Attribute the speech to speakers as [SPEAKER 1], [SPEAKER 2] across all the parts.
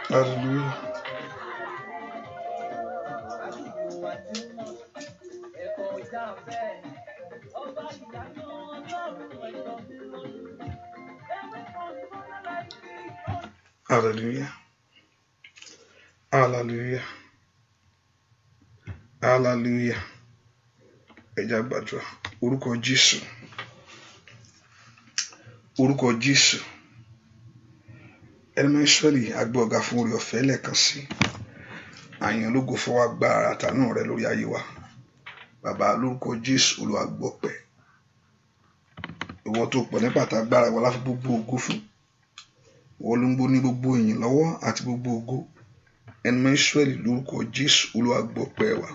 [SPEAKER 1] Hallelujah. Hallelujah. Hallelujah. Hallelujah. Ẹ jẹ́ á gbàdúrà. Orúkọ Jésù. Orúkọ Jésù. Ẹni Ísírẹ́lì a gbé ọ̀gá fún oore ọ̀fẹ́ lẹ́ẹ̀kan sí. Àyàn ológo fọwọ́ agbára àtàánú rẹ lórí ayé wa. Bàbá lórúkọ Jésù Olúwa gbọpẹ́. Ìwọ tó pọ̀ nípa àtàgbára wa láfi gbogbo ògo fún. Ìwọ ló ń gbó ní gbogbo ìyìn lọ́wọ́ àti gbogbo ògo. Ẹni Ísírẹ́lì lórúkọ Jésù Olúwa gbọpẹ́ wa.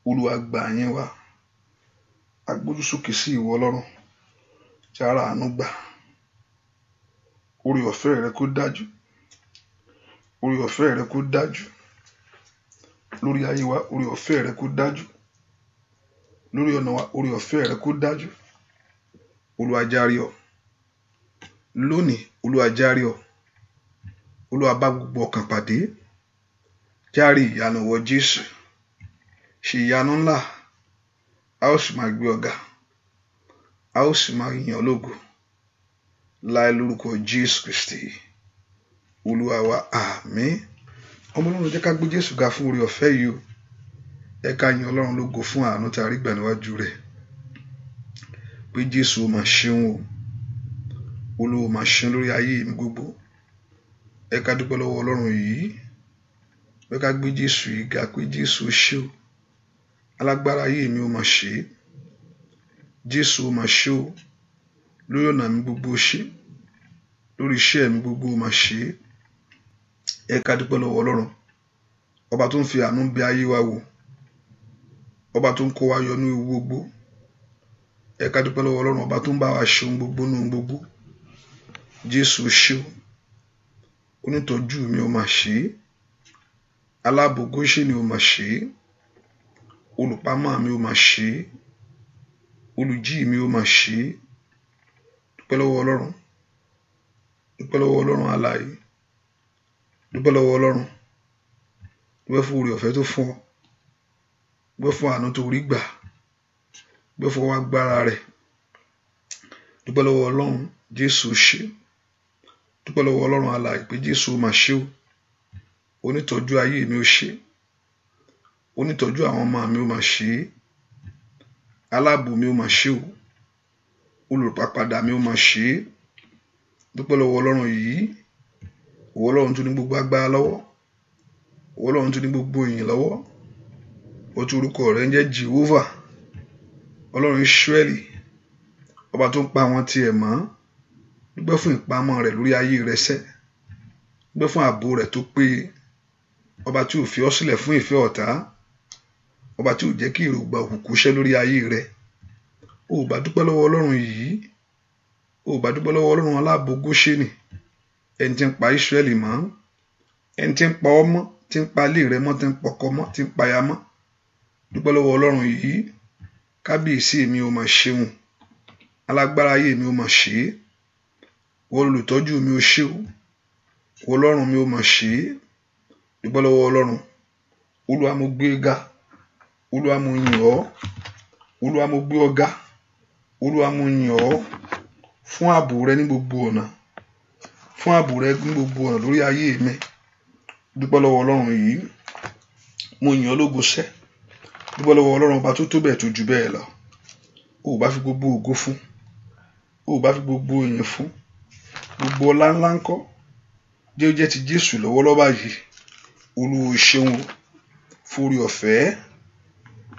[SPEAKER 1] Olúwa gbà yín wa. A gbójú sókè sí ìwọ Ọlọ́run. Tí ara àánú gbà. Oore ọ̀fẹ́ rẹ kó dájú. Oore ọ̀fẹ́ rẹ kó dájú. Lórí ayé wa oore ọ̀fẹ́ rẹ kó dájú. Lórí ọ̀nà wa oore ọ̀fẹ́ rẹ kó dájú. Olúwa járe ọ. Lónìí Olúwa járe ọ. Olúwa bá gbogbo ọkàn pàdé. Járe ìyanu wọ Jésù. Ṣe ìyanu ńlá. A ó sì máa gbé ọ̀gá. A ó sì máa yìn ọ́ lógo. Láì lórúkọ Jésù Kristi. Olúwa wa àmín. Ọmọ Ọlọ́run jẹ́ ká gbé Jésù ga fún oore ọ̀fẹ́ yìí o. Ẹ ká yìn Ọlọ́run lógo fún àánú tí a rí gbà níwájú rẹ̀. Pé Jésù ó máa ṣeun o. Olúwa máa ṣeun lórí ayé mi gbogbo. Ẹ ká dúpẹ́ lọ́wọ́ Ọlọ́run yìí. Ẹ ká gbé Jésù yìí ga pé Jésù ó ṣe o. Alágbára ayé mi ó máa ṣe. Jésù ó máa ṣe o. Lórí ọ̀nà mi gbogbo ṣe. Lórí iṣẹ́ mi gbogbo ó máa ṣe. Ẹ ká dúpẹ́ lọ́wọ́ Ọlọ́run. Ọba tó ń fi àánú bẹ̀ ayé wa wò. Ọba tó ń kó wa yọ ní ewu gbogbo. Ẹ ká dúpẹ́ lọ́wọ́ Ọlọ́run. Ọba tó ń bá wa ṣe ohun gbogbo ní ohun gbogbo. Jésù ó ṣe o. Onítọ́jú mi ó máa ṣe. Aláàbò Góṣẹ́nì ó máa ṣe. Olùpamọ́ mi ó máa ṣe. Olùjí mi ó máa ṣe. Dúpẹ́ lọ́wọ́ Ọlọ́run. Dúpẹ́ lọ́wọ́ Ọlọ́run alààyè. Dúpẹ́ lọ́wọ́ Ọlọ́run. Dúpẹ́ fún oore ọ̀fẹ́ tó fún ọ. Dúpẹ́ fún àánú tó rí gbà. Dúpẹ́ fún agbára rẹ̀. Dúpẹ́ lọ́wọ́ Ọlọ́run. Jésù ṣe. Dúpẹ́ lọ́wọ́ Ọlọ́run alààyè pé Jésù ó máa ṣe o. Onítọ́jú ayé mi ó ṣe. Onítọ́jú àwọn ọmọ mi ó máa ṣe. Aláàbò mi ó máa ṣe o. Olùràpadà mi ó máa ṣe. Dúpẹ́ lọ́wọ́ Ọlọ́run yìí. Ìwọ Ọlọ́run tó ní gbogbo agbára lọ́wọ́. Ìwọ Ọlọ́run tó ní gbogbo ìyìn lọ́wọ́. Ó tún orúkọ rẹ̀ ń jẹ́ Jehovah. Ọlọ́run Ísírẹ́lì. Ọba tó ń pa àwọn tiẹ̀ mọ́. Dúpẹ́ fún ìpamọ́ rẹ̀ lórí ayé rẹ sẹ́. Dúpẹ́ fún ààbò rẹ̀ tó péye. Ọba tí ò fi ọ́ sílẹ̀ fún ìfẹ́ ọ̀tá. Ọba tí ò jẹ́ kí èròǹgbà òkùnkùn ṣẹ́ lórí ayé rẹ. Ó bá dúpẹ́ lọ́wọ́ Ọlọ́run yìí. Ó bá dúpẹ́ lọ́wọ́ Ọlọ́run aláàbò Góṣẹ́nì. Ẹni tí ń pa Ísírẹ́lì mọ́. Ẹni tí ń pa ọ́ mọ́. Tí ń pa ilé rẹ mọ́. Tí ń pọkọ mọ́. Tí ń paya mọ́. Dúpẹ́ lọ́wọ́ Ọlọ́run yìí. Kábíyèsí mi ó máa ṣeun. Alágbára ayé mi ó máa ṣe. Ìwọ olùtọ́jú mi ó ṣe o. Ìwọ Ọlọ́run mi ó máa ṣe. Dúpẹ́ lọ́wọ́ Ọlọ́run. Olúwa mo gbé ga. Olúwa mo yìn ọ́. Olúwa mo gbé ọ ga. Olúwa mo yìn ọ́ fún ààbò rẹ ní gbogbo ọ̀nà. Fún ààbò rẹ ní gbogbo ọ̀nà lórí ayé mi. Dúpẹ́ lọ́wọ́ Ọlọ́run yìí. Mo yìn ọ́ lógo sẹ́. Dúpẹ́ lọ́wọ́ Ọlọ́run ọba tó tó bẹ́ẹ̀ tó jù bẹ́ẹ̀ lọ. Ó bá fi gbogbo ògo fún. Ó bá fi gbogbo ìyìn fún. Gbogbo ọlá ńlá ńkọ́. Jẹ́ ti Jésù lọ́wọ́lọ́wọ́ báyìí. Olúwa ṣeun fún oore ọ̀fẹ́.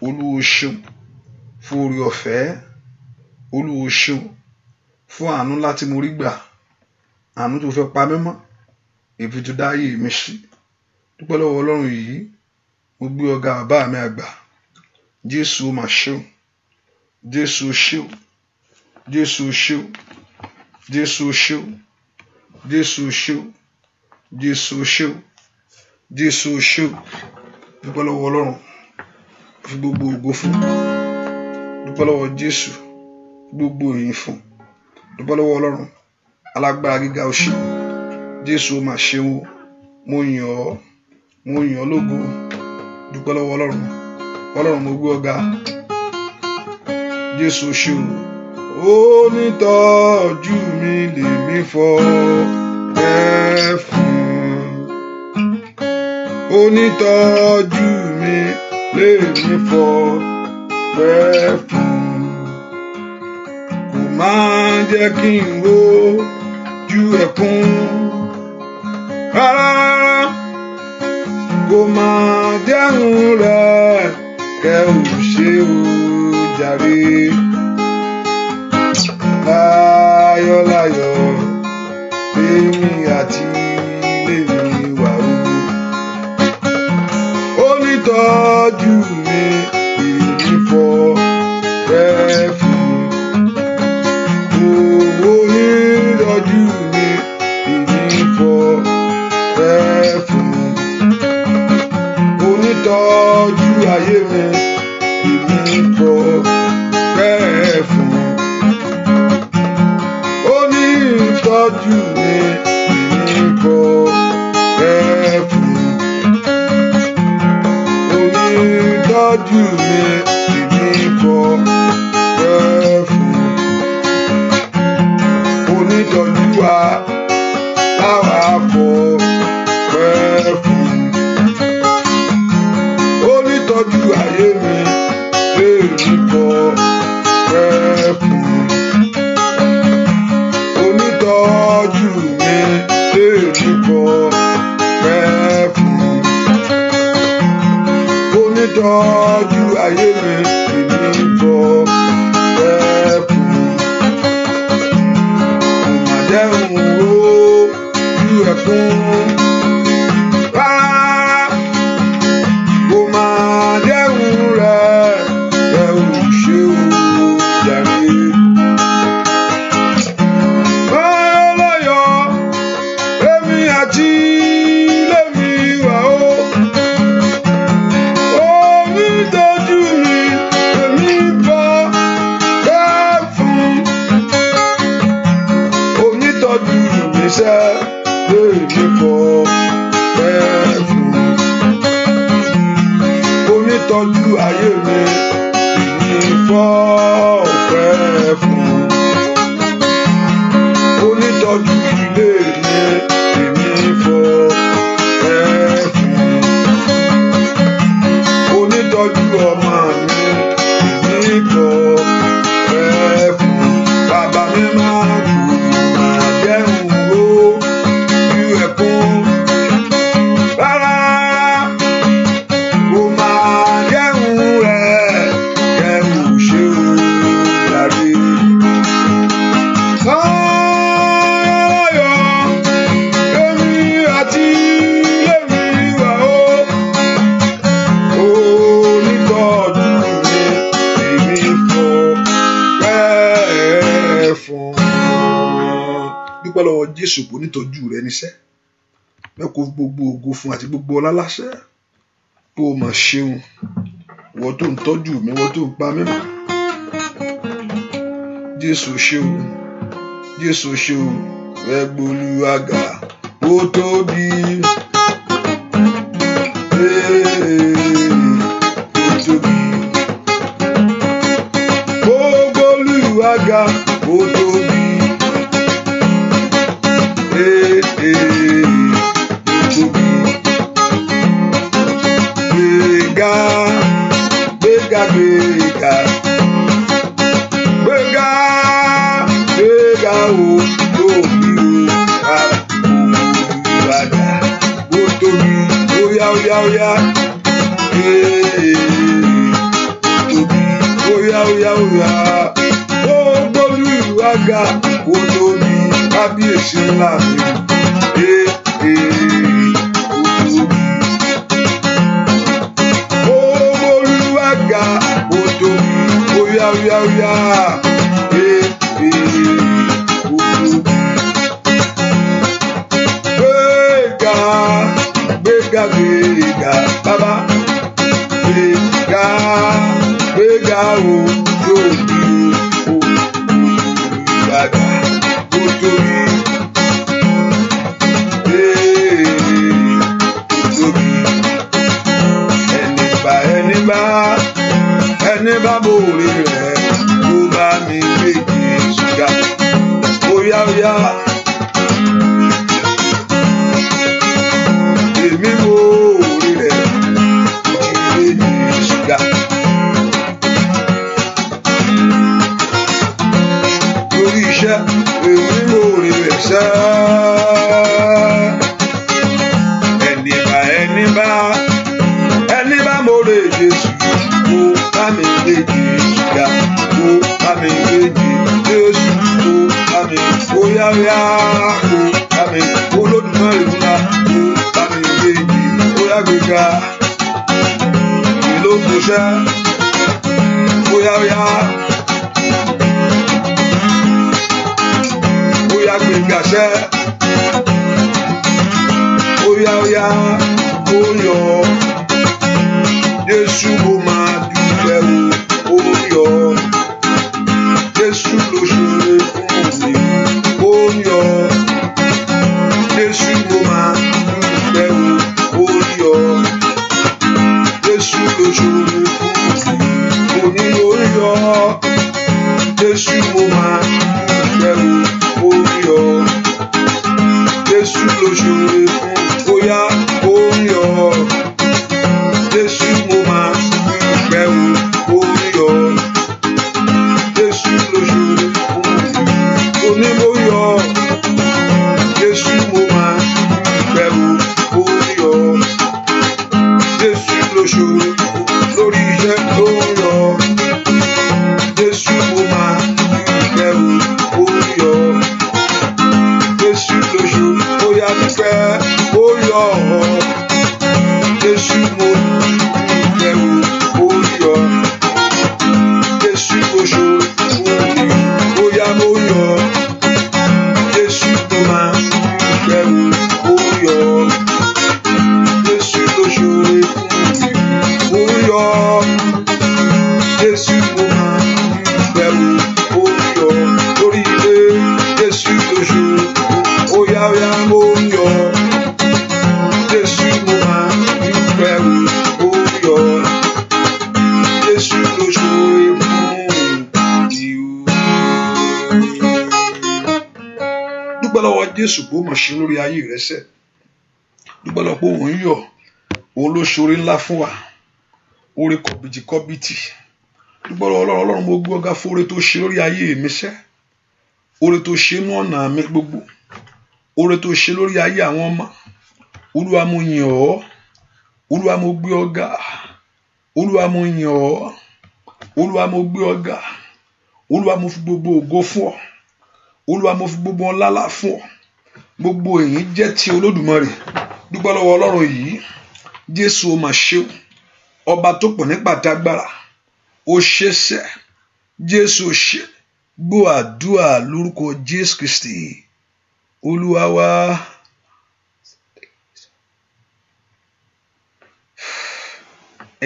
[SPEAKER 1] Olúwa ṣeun fún oore ọ̀fẹ́. Olúwa ṣeun fún àánú láti mo rí gbà. Àánú tó fẹ́ pa mí mọ́. Èfi tó dá ayé mi sí. Dúpẹ́ lọ́wọ́ Ọlọ́run yìí. Mo gbé ọ̀gá bàbá mi àgbà. Jésù ó máa ṣeun. Jésù ṣeun. Jésù ṣeun. Jésù ṣeun. Jésù ṣeun. Jésù ṣeun. Jésù ṣeun. Dúpẹ́ lọ́wọ́ Ọlọ́run. Fi gbogbo ògo fún. Dúpẹ́ lọ́wọ́ Jésù. Gbogbo ìyìn fún. Dúpẹ́ lọ́wọ́ Ọlọ́run. Alágbára gíga ó ṣe. Jésù mà ṣeun, mo yàn ọ́ lógo. Dúpẹ́ lọ́wọ́ Ọlọ́run mo gbé ọ̀gá. Jésù ṣeun, onítọ́jú mi lèmi fọpẹ́ fún. Onítọ́jú mi lèmi fọpẹ́ fún. Kò máa jẹ́ kí n rojú ẹkún rárá. Kò máa dẹ́rùn rẹ̀ kẹ́ ò ṣe ó jàre. Láyọ̀láyọ̀ èmi àti ilé mi wà ó. Onítọ́jú mi èmi fọpẹ́ fún. Onítọ́jú mi èmi fọpẹ́ fún. Onítọ́jú ayé mi èmi fọpẹ́ fún. Onítọ́jú mi èmi fọpẹ́ fún. Onítọ́jú mi èmi fọpẹ́ fún. Onítọ́jú wa láwa fọpẹ́ fún. Onítọ́jú ayé mi èmi fọpẹ́ fún. Onítọ́jú mi èmi fọpẹ́ fún. Onítọ́jú ayé mi èmi fọpẹ́ fún. Kò má dẹ́rùn ojú ẹkún rárá. Kò má dẹ́rùn rẹ̀ kẹ́ ò ṣe ó jàre. Láyọ̀láyọ̀ èmi àti ilé mi wà ó. Onítọ́jú mi èmi fọpẹ́ fún. Onítọ́jú mi ṣẹ́ èmi fọpẹ́ fún. Onítọ́jú ayé mi èmi fọpẹ́ fún. Onítọ́jú ilé mi èmi fọpẹ́ fún. Onítọ́jú ọmọ mi èmi fọpẹ́ fún. Bàbá mi máa dẹ́rùn ojú ẹkún rárá. Kò máa dẹ́rùn rẹ̀ kẹ́ ò ṣe ó jàre. Láyọ̀ èmi àti ilé mi wà ó. Onítọ́jú mi èmi fọpẹ́ fún. Dúpẹ́ lọ́wọ́ Jésù pé onítọ́jú rẹ níṣẹ́. Mẹ́kọ̀ọ́ gbogbo ògo fún àti gbogbo ọlá láṣẹ. Pé o mà ṣeun, ìwọ tó ń tọ́jú mi, ìwọ tó ń pa mí mọ́. Jésù ṣeun, Jésù ṣeun, ẹ gbólúwa ga, ó tóbi. Ó tóbi. Ó gbólúwa ga, ó tóbi. Ó tóbi. Gbéga, gbéga, gbéga. Gbéga, gbéga o, tóbi o, àbúrúwàdà, ó tóbi, óyá, óyá, óyá. Tóbi, óyá, óyá, óyá. Ó gbólúwa ga, ó tóbi, kábíyèsí ńlá mi. Olúwaga ó tóbi, óyá, óyá, óyá. Gbéga, gbéga, gbéga, bàbá. Gbéga, gbéga ó tóbi, Olúwaga ó tóbi. mòore rẹ̀ kó bá mi gbé Jésù ga. Óyá óyá. Èmi mòore rẹ̀ kó ti gbé Jésù ga. Lórí iṣẹ́ èmi mòore rẹ̀ sẹ́. Ẹni bá mòore Jésù kó bá mi gbé Jésù ga. Kó bá mi gbé Jésù kó bá mi óyá óyá kó bá mi Olódùmarè ńlá kó bá mi gbé óyá gbéga ìlú kùsẹ́ óyá óyá óyá gbéga sẹ́ óyá óyá ó yọ Jésù mo máa dúpẹ́ o ó yọ Jésù ló ṣoore fún mi ó yọ Jésù mo máa dúpẹ́ o ó yọ Jésù ló ṣoore fún mi òní ó yọ Jésù mo máa dúpẹ́ o ó yọ Jésù ló ṣoore fún mi ó yá ó yọ Jésù mo máa dúpẹ́ o ó yọ Jésù ló ṣoore fún mi òní mo yọ Jésù mo máa dúpẹ́ o ó yọ Jésù ló ṣoore lórí iṣẹ́ tó yọ Jésù mo máa dúpẹ́ o ó yọ Jésù ló ṣoore ó yá dúpẹ́ ó yọ Jésù mo dúpẹ́ o ó yọ Jésù ló ṣoore fún mi ó yá mo yọ Jésù mo máa dúpẹ́ o ó yọ Jésù ló ṣoore fún mi ó yọ Jésù mo máa dúpẹ́ o ó yọ lórí ilé Jésù ló ṣoore ó yá ó yá mo yọ Jésù mo máa dúpẹ́ o ó yọ Jésù ló ṣoore fún mi. Dúpẹ́ lọ́wọ́ Jésù pé ó mọ̀ ṣe lórí ayé rẹ sẹ́. Dúpẹ́ lọ́wọ́ pé òun yọ̀ òun ló ṣoore ńlá fún wa oore kọ̀bìtì. Dúpẹ́ lọ́wọ́ Ọlọ́run mo gbé ọ̀gá fún oore tó ṣe lórí ayé mi sẹ́. Oore tó ṣe nú ọ̀nà mi gbogbo oore tó ṣe lórí ayé àwọn ọmọ Olúwa mo yìn ọ́ Olúwa mo gbé ọ̀gá Olúwa mo yìn ọ́ Olúwa mo gbé ọ̀gá Olúwa mo fi gbogbo ògo fún ọ Olúwa mo fi gbogbo ọlá fún ọ gbogbo èyí jẹ́ ti Olódùmarè. Dúpẹ́ lọ́wọ́ Ọlọ́run yìí Jésù ó mà ṣe ọba tó pọ̀ nípa tágbára ó ṣe sẹ́ Jésù ó ṣe gbọ́ àdúrà lórúkọ Jésù Kristi Olúwa wa.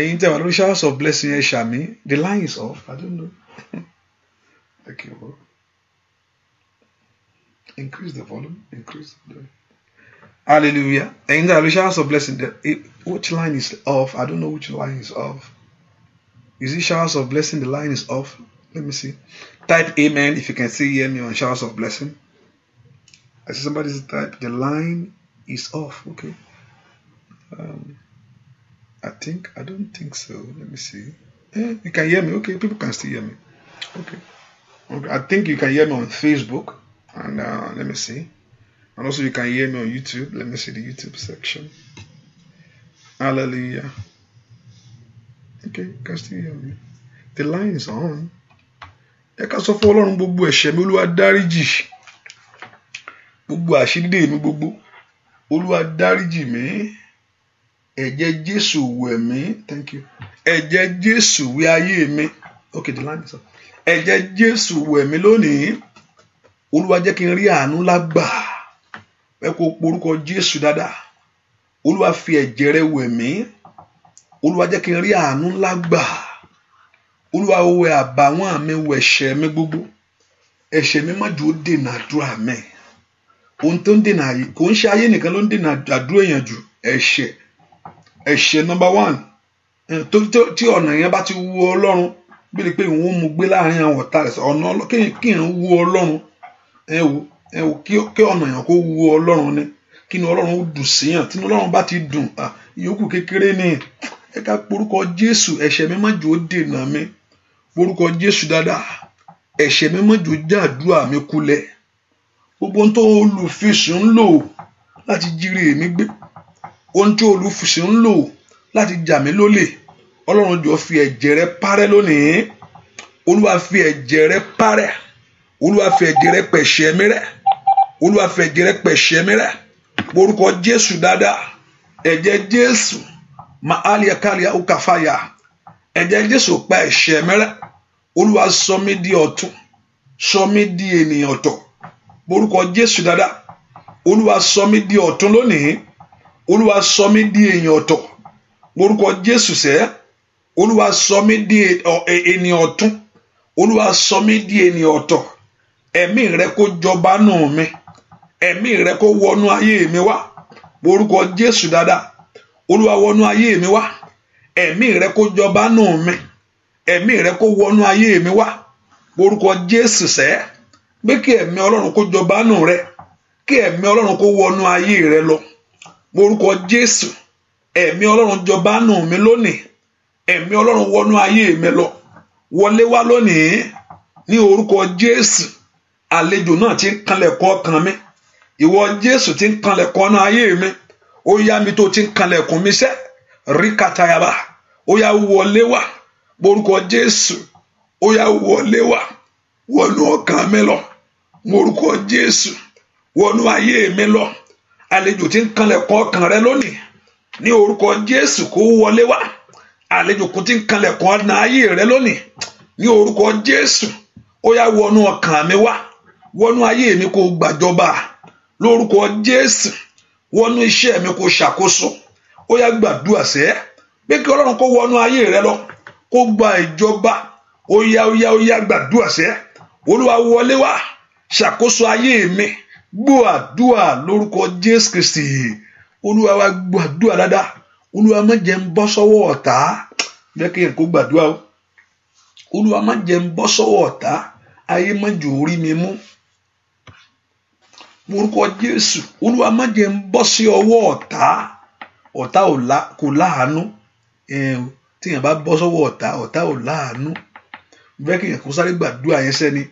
[SPEAKER 1] Ẹ̀yin tẹ́ wà lórí showers of blessing ẹ ṣàmì the line is off I don't know. Thank you, bro. Increase the volume. Hallelujah. Ẹ̀yin tẹ́ wà lórí showers of blessing which line is off? I don't know which line is off. Is it showers of blessing? The line is off. Let me see. Type amen if you can still hear me on showers of blessing. I see somebody type the line is off. Okay. I don't think so. Let me see. You can hear me. Okay, people can still hear me. Okay. I think you can hear me on Facebook. And let me see. And also you can hear me on YouTube. Let me see the YouTube section. Hallelujah. Okay, you can still hear me. The line is on. Ẹ ká sọ fún Ọlọ́run gbogbo ẹ̀ṣẹ̀ mi Olúwa dáríjì. Gbogbo àṣírí mi gbogbo Olúwa dáríjì mi. Ẹ̀jẹ̀ Jésù wẹ̀ mí. Thank you. Ẹ̀jẹ̀ Jésù wẹ̀ ayé mi. Okay, the line is on. Ẹ̀jẹ̀ Jésù wẹ̀ mí lónìí. Olúwa jẹ́ kí n rí àánú lágbà. Ẹ kó porúkọ Jésù dáadáa. Olúwa fi ẹ̀jẹ̀ rẹ̀ wẹ̀ mí. Olúwa jẹ́ kí n rí àánú lágbà. Olúwa wẹ̀ àbàwọ́n mi wẹ̀ ẹ̀ṣẹ̀ mi gbogbo. Ẹ̀ṣẹ̀ mi má jò ó dènà àdúrà mi. Ohun tó ń dènà ayé kò ń ṣe ayé nìkan ló ń dènà àdúrà èèyàn jù. Ẹ̀ṣẹ̀ number one. Tí ọ̀nà yẹn bá ti wu Ọlọ́run bí pé òun mú gbé láàrin àwọn ọ̀tá rẹ̀ ọ̀nà kí n wu Ọlọ́run ẹ wò kí ọ̀nà yẹn kó wu Ọlọ́run ni kí ni Ọlọ́run ó dùn síyàn tí Ọlọ́run bá ti dùn ìyókù kékeré ni ẹ ká porúkọ Jésù ẹ̀ṣẹ̀ mi má jò ó dènà mi porúkọ Jésù dáadáa ẹ̀ṣẹ̀ mi má jò ó já àdúrà mi kulẹ̀ gbogbo ohun tó olùfisùn ń lò láti jírí èmi gbé ohun tí olùfisùn ń lò láti jà mí lólè Ọlọ́run jọ fi ẹ̀jẹ̀ rẹ̀ parẹ́ lónìí Olúwa fi ẹ̀jẹ̀ rẹ̀ parẹ́ Olúwa fi ẹ̀jẹ̀ rẹ̀ pẹ̀ṣẹ̀ mi rẹ́ Olúwa fi ẹ̀jẹ̀ rẹ̀ pẹ̀ṣẹ̀ mi rẹ́ porúkọ Jésù dáadáa ẹ̀jẹ̀ Jésù maalia kalia ukafaya ẹ̀jẹ̀ Jésù pa ẹ̀ṣẹ̀ mi rẹ́ Olúwa sọ mí di ọ̀tun sọ mí di ènìyàn ọ̀tọ̀ porúkọ Jésù dáadáa Olúwa sọ mí di ọ̀tun lónìí Olúwa sọ mí di ènìyàn ọ̀tọ̀ porúkọ Jésù sẹ́ Olúwa sọ mí di ènìyàn ọ̀tun Olúwa sọ mí di ènìyàn ọ̀tọ̀ ẹ̀mí rẹ kó jọba nù mí ẹ̀mí rẹ kó wọnú ayé mi wá porúkọ Jésù dáadáa Olúwa wọnú ayé mi wá ẹ̀mí rẹ kó jọba nù mí ẹ̀mí rẹ kó wọnú ayé mi wá porúkọ Jésù sẹ́ pé kí ẹ̀mí Ọlọ́run kó jọba nù rẹ kí ẹ̀mí Ọlọ́run kó wọnú ayé rẹ lọ porúkọ Jésù ẹ̀mí Ọlọ́run jọba nù mí lónìí ẹ̀mí Ọlọ́run wọnú ayé mi lọ wọlé wá lónìí ní orúkọ Jésù àlejò náà ti ń kanlẹ̀kùn ọkàn mi ìwọ Jésù ti ń kanlẹ̀kùn ọ̀nà ayé mi ó yá mi tó ti ń kanlẹ̀kùn mi sẹ́ rí kàtàyàbá ó yá wọlé wá orúkọ Jésù ó yá wọlé wá wọnú ọkàn mi lọ orúkọ Jésù wọnú ayé mi lọ àlejò ti ń kanlẹ̀kùn ọkàn rẹ lónìí ní orúkọ Jésù kó wọlé wá àlejò kó ti ń kanlẹ̀kùn ọ̀nà ayé rẹ lónìí ní orúkọ Jésù ó yá wọnú ọkàn mi wá wọnú ayé mi kó gbàjọba lórúkọ Jésù wọnú iṣẹ́ mi kó ṣàkóso ó yá gbàdúrà sẹ́ pé kí Ọlọ́run kó wọnú ayé rẹ lọ kó gba ìjọba ó yá gbàdúrà sẹ́ Olúwa wọlé wá ṣàkóso ayé mi gbọ́ àdúrà lórúkọ Jésù Kristi Olúwa wá gbọ́ àdúrà dáadáa Olúwa má jẹ́ n bọ́ sọ́wọ́ ọ̀tá bẹ́ẹ̀ kí n kó gbàdúrà o Olúwa má jẹ́ n bọ́ sọ́wọ́ ọ̀tá ayé má jò rí mi mú orúkọ Jésù Olúwa má jẹ́ n bọ́ sí ọwọ́ ọ̀tá kò láàánú tíyàn bá bọ́ sọ́wọ́ ọ̀tá ò láàánú bẹ́ẹ̀ kí n kó sáré gbàdúrà yẹn sẹ́ni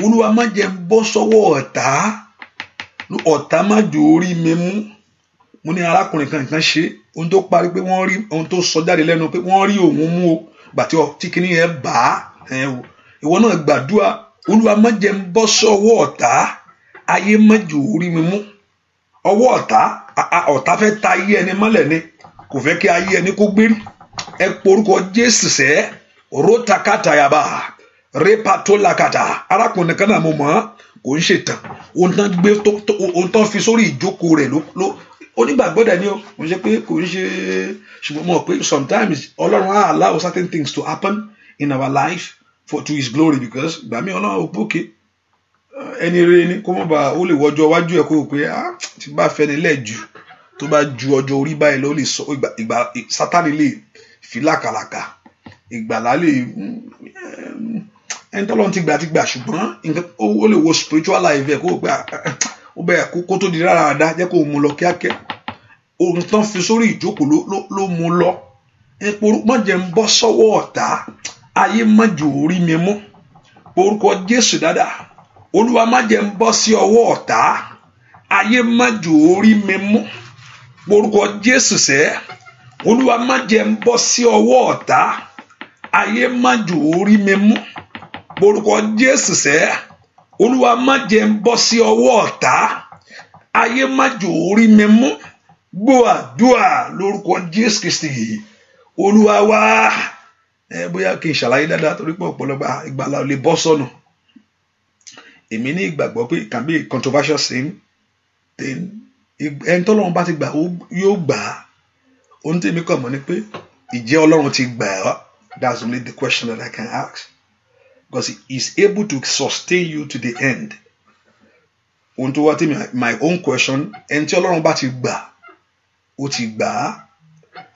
[SPEAKER 1] Olúwa má jẹ́ n bọ́ sọ́wọ́ ọ̀tá má jò rí mi mú mo ní arákùnrin kan nǹkan ṣe ohun tó parí pé wọ́n rí ohun tó sọ jáde lẹ́nu pé wọ́n rí òun mú o gbàtí tí kìíní yẹn bá ìwọ náà gbàdúrà Olúwa má jẹ́ n bọ́ sọ́wọ́ ọ̀tá ayé má jò rí mi mú ọwọ́ ọ̀tá fẹ́ ta ayé ẹni mọ́lẹ̀ ni kò fẹ́ kí ayé ẹni kó gbérí ẹ porúkọ Jésù sẹ́ rótakátayaba répatólakàtà arákùnrin kan náà mo mọ̀ kò ń ṣètàn ohun tán fi sórí ìjókòó rẹ̀ ló onígbàgbọ́ dẹ̀ ni ó kò ń ṣe pé kò ń ṣe ṣùgbọ́n mo mọ̀ pé sometimes Ọlọ́run á allow certain things to happen in our life to his glory because gbà mí Ọlọ́run ò pókè ẹni rere ni kó mọ̀ bá ó lè wọjọ́ wájú ẹ̀ kó o pé tí bá fẹ́ ni lẹ́ẹ̀jù tó bá ju ọjọ́ orí báyìí ló lè sọ ìgbà Sátánì lè fi lákàlàkà ìgbàlá lè ẹni tọ́lọ́run ti gbà ṣùgbọ́n ó lè wo spiritual life ẹ̀ kó o pé ó bẹ̀rẹ̀ kó tó di rárá àdá jẹ́ kó o mú lọ kíákẹ́ ohun tán fi sórí ìjókòó ló mú lọ epo má jẹ́ ń bọ́ sọ́wọ́ ọ̀tá ayé má jò rí mi mú orúkọ Jésù dáadáa Olúwa má jẹ́ ń bọ́ sí ọwọ́ ọ̀tá ayé má jò rí mi mú orúkọ Jésù sẹ́ Olúwa má jẹ́ ń bọ́ sí ọwọ́ ọ̀tá ayé má jò rí mi mú orúkọ Jésù sẹ́ Olúwa má jẹ́ ń bọ́ sí ọwọ́ ọ̀tá ayé má jò rí mi mú gbọ́ àdúrà lórúkọ Jésù Kristi Olúwa wá bóyá kí n ṣàlàyé dáadáa torí pé ọ̀pọ̀lọpọ̀ ìgbàlà ò lè bọ́ sọnù èmi ní ìgbàgbọ́ pé it can be a controversial thing ẹni tọ́lọ́run bá ti gbà yóò gbà á ohun tí èmi kàn mọ̀ ni pé ìjẹ́ Ọlọ́run ti gbà á that's only the question that I can ask because he is able to sustain you to the end ohun tó wá tí my own question ẹni tí Ọlọ́run bá ti gbà ó ti gbà á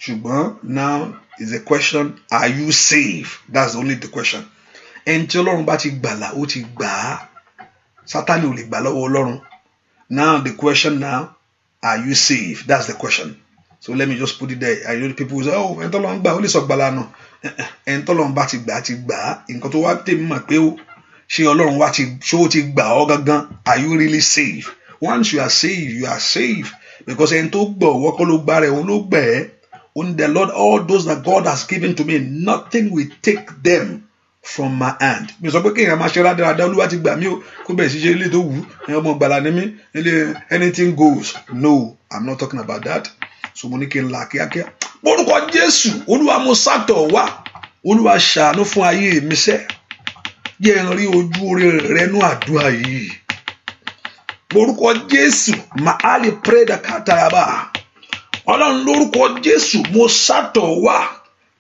[SPEAKER 1] ṣùgbọ́n now is the question, are you saved? That's only the question. Ẹni tí Ọlọ́run bá ti gbàlà ó ti gbà á, Sátánì ò lè gbà lọ́wọ́ Ọlọ́run. Now the question now, are you saved? That's the question. So let me just put it there. I know the people say, oh, ẹni tọ́lọ́run gbà ó lè sọ gbàlà nù. Ẹni tọ́lọ́run bá ti gbà á. Nǹkan tó wá tèmi mọ̀ pé ó ṣé Ọlọ́run wá ti ṣé ó ti gbà ọ́ gangan. Are you really saved? Once you are saved because ẹni tó gbọ́ ọwọ́ kọ́ ló gbà rẹ̀ òun ló gbẹ̀ ẹ́. On the Lord, all those that God has given to me, nothing will take them from my hand. Mi sọ pé kéèyàn máa ṣe rádaràda Olúwa ti gbà mí o kó bẹ̀rẹ̀ sí ṣe ilé tó wù ọmọ gbàlà ni mí ilé anything goes. No, I'm not talking about that. So mo ní kí n là kíákíá. Orúkọ Jésù, Olúwa mo sátọ̀ wá, Olúwa ṣàánú fún ayé mi sẹ́. Jẹ́ n rí ojú rẹ nú àdúrà yìí. Orúkọ Jésù, Maali Preda Katayaba. Ọlọ́run lórúkọ Jésù mo sátọ̀ wá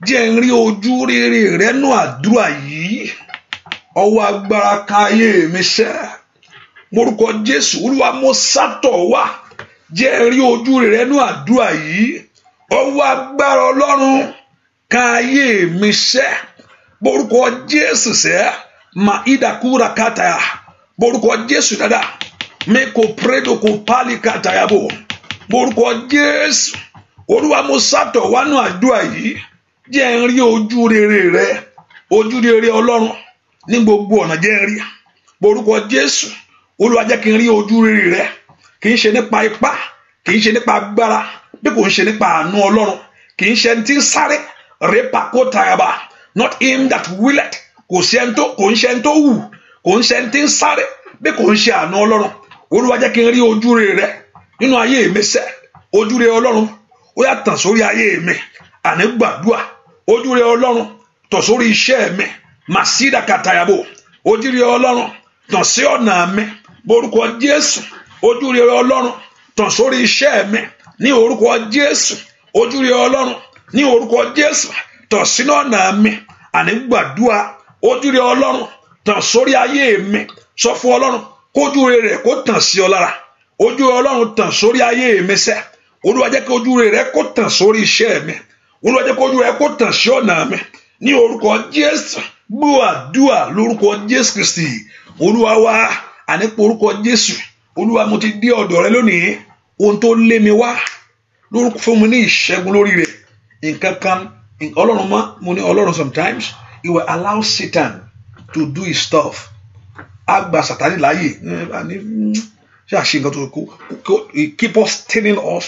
[SPEAKER 1] jẹ́ n rí ojú rere rẹ nú àdúrà yìí. Ọwọ́ agbára kan ayé mi sẹ́. Orúkọ Jésù Olúwa mo sátọ̀ wá jẹ́ n rí ojú rere nú àdúrà yìí. Ọwọ́ agbára Ọlọ́run kan ayé mi sẹ́. Orúkọ Jésù sẹ́ Maida Kura Kataya. Orúkọ Jésù dada Meko Predo Ko Pali Katayabo. Orúkọ Jésù Olúwa mo sátọ̀ wá nú àdúrà yìí jẹ́ n rí ojú rere rẹ, ojú rere Ọlọ́run ní gbogbo ọ̀nà jẹ́ n rí. Orúkọ Jésù Olúwa jẹ́ kí n rí ojú rere rẹ, kì í ṣe nípa ipá, kì í ṣe nípa agbára, bí kò ń ṣe nípa àánú Ọlọ́run, kì í ṣe ẹni tí ń sáré repakotayaba, not him that willeth, kò ń ṣe ẹni tó wù, kò ń ṣe ẹni tí ń sáré bí kò ń ṣe àánú Ọlọ́run. Olúwa jẹ́ kí n rí ojú rere rẹ nínú ayé mi sẹ́. Ojú rere Ọlọ́run ó yá tàn sórí ayé mi. Àní gbàdúrà ojú rere Ọlọ́run tàn sórí iṣẹ́ mi. Màsídà Katayabo. Ojú rere Ọlọ́run tàn sí ọ̀nà mi. Orúkọ Jésù. Ojú rere Ọlọ́run tàn sórí iṣẹ́ mi. Ní orúkọ Jésù. Ojú rere Ọlọ́run ní orúkọ Jésù tàn sínú ọ̀nà mi. Àní gbàdúrà ojú rere Ọlọ́run tàn sórí ayé mi. Sọ fún Ọlọ́run kójú rere rẹ̀ kó tàn sí ọ lára. Ojú rere Ọlọ́run tàn sórí ayé mi sẹ́. Olúwa jẹ́ kí ojú rere rẹ̀ kó tàn sórí iṣẹ́ mi. Olúwa jẹ́ kí ojú rẹ̀ kó tàn sí ọ̀nà mi. Ní orúkọ Jésù gbọ́ àdúrà lórúkọ Jésù Kristi. Olúwa wá ànípò orúkọ Jésù. Olúwa mo ti dé ọ̀dọ̀ rẹ lónìí. Ohun tó lé mi wá lórúkọ fún mi ní ìṣẹ́gun lórí rẹ̀. Nǹkan kan Ọlọ́run mo ní Ọlọ́run sometimes he will allow Satan to do his stuff. Agba Sátánì láàyè ṣe àṣe nǹkan tó kó keep us telling us.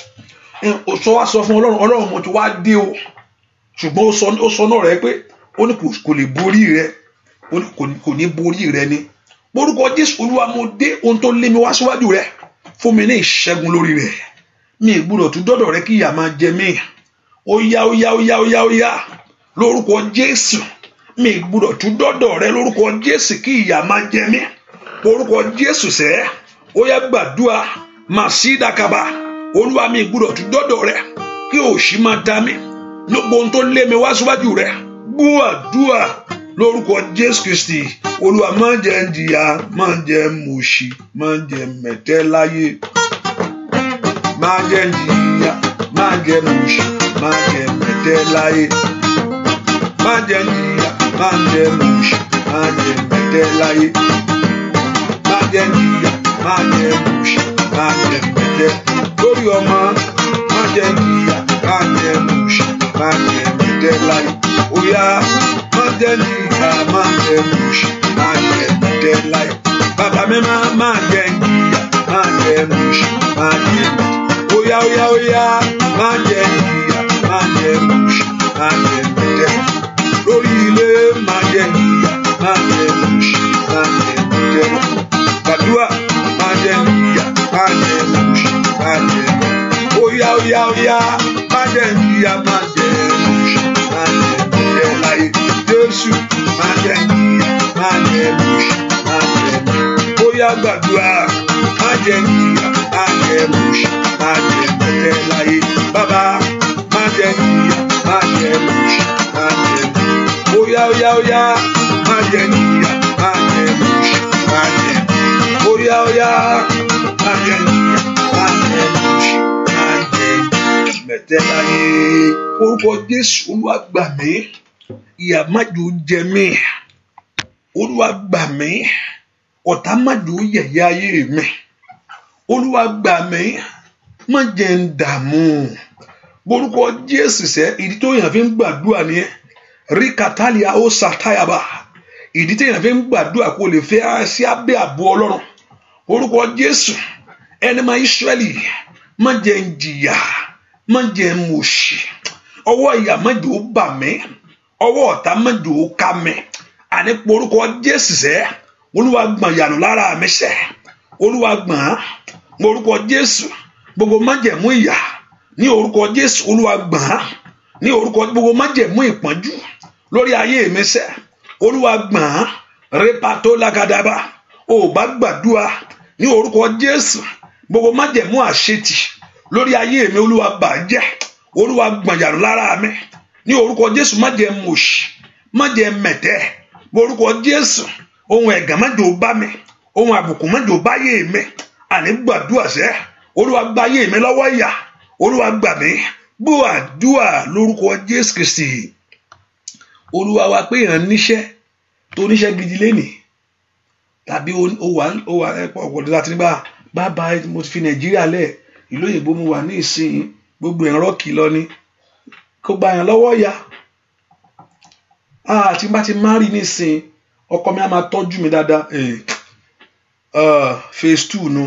[SPEAKER 1] Ó sọ wá sọ fún Ọlọ́run mo ti wá dé o. Ṣùgbọ́n ó sọ náà rẹ pé ó ní kò lè borí rẹ, ó ní kò ní borí rẹ ni. Orúkọ Jésù Olúwa mo dé ohun tó lé mi wá síwájú rẹ fún mi ní ìṣẹ́gun lórí rẹ. Mi ì gbúdọ̀ tún dọ́dọ̀ rẹ kí ìyà máa jẹ mí. Ó yá lórúkọ Jésù. Mi ì gbúdọ̀ tún dọ́dọ̀ rẹ lórúkọ Jésù kí ìyà máa jẹ mí. Orúkọ Jésù sẹ́ ó yá gbàdúrà Màsídà Kaba. Olúwa mi ì gbúdọ̀ tún dọ́dọ̀ rẹ kí òṣì máa dá mi. Lógbó ohun tó lé mi wá síwájú rẹ gbọ́ àdúrà lórúkọ Jésù Kristi. Olúwa má jẹ́ n jìyà, má jẹ́ n mòṣì, má jẹ́ n mẹ̀tẹ́ láyé. Má jẹ́ n jìyà, má jẹ́ n mòṣì, má jẹ́ n mẹ̀tẹ́ láyé. Má jẹ́ n jìyà, má jẹ́ n mòṣì, má jẹ́ n mẹ̀tẹ́ láyé. Má jẹ́ n jìyà, má jẹ́ n mòṣì, má jẹ́ n mẹ̀tẹ́ lórí ọmọ. Má jẹ́ n jìyà, má jẹ́ n mòṣì, má jẹ́ n mẹ̀tẹ́ láyé. Ó yá má jẹ́ n jìyà, má jẹ́ n mòṣì, má jẹ́ n mẹ̀tẹ́ láyé. Bàbá mi má jẹ́ n jìyà, má jẹ́ n mòṣì, má jẹ́ n mẹ̀tẹ́. Ó yá má jẹ́ n jìyà, má jẹ́ n mòṣì, má jẹ́ n mẹ̀tẹ́. Lórí ilé má jẹ́ n jìyà, má jẹ́ n mòṣì, má jẹ́ n mẹ̀tẹ́. Gbàdúrà má jẹ́ n jìyà, má jẹ́ n mòṣì, má jẹ́ n mẹ̀tẹ́. Ó yá má jẹ́ n jìyà, má jẹ́ n mòṣì, má jẹ́ n mẹ̀tẹ́ láyé. Jésù má jẹ́ n jìyà, má jẹ́ n mòṣì, má jẹ́ n mẹ̀tẹ́. Ó yá gbàdúrà má jẹ́ n jìyà, má jẹ́ n mòṣì, má jẹ́ n mẹ̀tẹ́ láyé. Bàbá má jẹ́ n jìyà, má jẹ́ n mòṣì, má jẹ́ n mẹ̀tẹ́. Ó yá má jẹ́ n jìyà, má jẹ́ n mòṣì, má jẹ́ n mẹ̀tẹ́. Ó yá má jẹ́ n jìyà, má jẹ́ n mòṣì, má jẹ́ n mẹ̀tẹ́. mẹ́tẹ́ láyé. Orúkọ Jésù, Olúwa gbà mí. Ìyà má jò jẹ mí. Olúwa gbà mí. Ọ̀tá má jò yẹ̀yẹ́ ayé mi. Olúwa gbà mí. Má jẹ́ n dààmú. Orúkọ Jésù sẹ́, ìdí tó yàn fi ń gbàdúrà ni rí kàtàlíà ó sàtáyàbà. Ìdí tó yàn fi ń gbàdúrà kó lè fẹ́ sí abẹ́ ààbò Ọlọ́run. Orúkọ Jésù, ẹni máa Ísírẹ́lì, má jẹ́ n jìyà, má jẹ́ n mòṣì. Ọwọ́ ìyà má jò bà mí. Ọwọ́ ọ̀tá má jò ká mi. Àní orúkọ Jésù sẹ́, Olúwa gbọ̀n yànù lára mi sẹ́. Olúwa gbọ̀n. Orúkọ Jésù, gbogbo májẹ̀mú ìyà ní orúkọ Jésù, Olúwa gbọ̀n. Ní orúkọ gbogbo májẹ̀mú ìpọ́njú lórí ayé mi sẹ́, Olúwa gbọ̀n. Répato lágàdàbà. Ó bá gbàdúrà ní orúkọ Jésù, gbogbo májẹ̀mú àṣetì lórí ayé mi, Olúwa bàjẹ́. Olúwa gbọ̀n yànù lára mi. Ní orúkọ Jésù, má jẹ́ mòṣì, má jẹ́ mẹ̀tẹ́. Orúkọ Jésù, ohun ẹ̀gàn má jò bá mi, ohun àbùkù má jò bá yé mi. Àní gbàdúrà sẹ́, Olúwa gbà yé mi lọ́wọ́ ìyà. Olúwa gbà mí. Gbọ́ àdúrà lórúkọ Jésù Kristi. Olúwa wa pé èèyàn níṣẹ́ tó níṣẹ́ gidi lénìí, tàbí ó wà ọ̀pọ̀lọpọ̀ láti nígbà bàbá mo ti fi Nàìjíríà lẹ̀, ìlú òyìnbó mo wà ní ìsìn, gbogbo ẹ̀rọ kìlọ̀ ni kó gba yàn lọ́wọ́ ìyà. Tí bá ti márì nísìn, ọkọ mi á máa tọ́jú mi dáadáa. Phase 2 nu.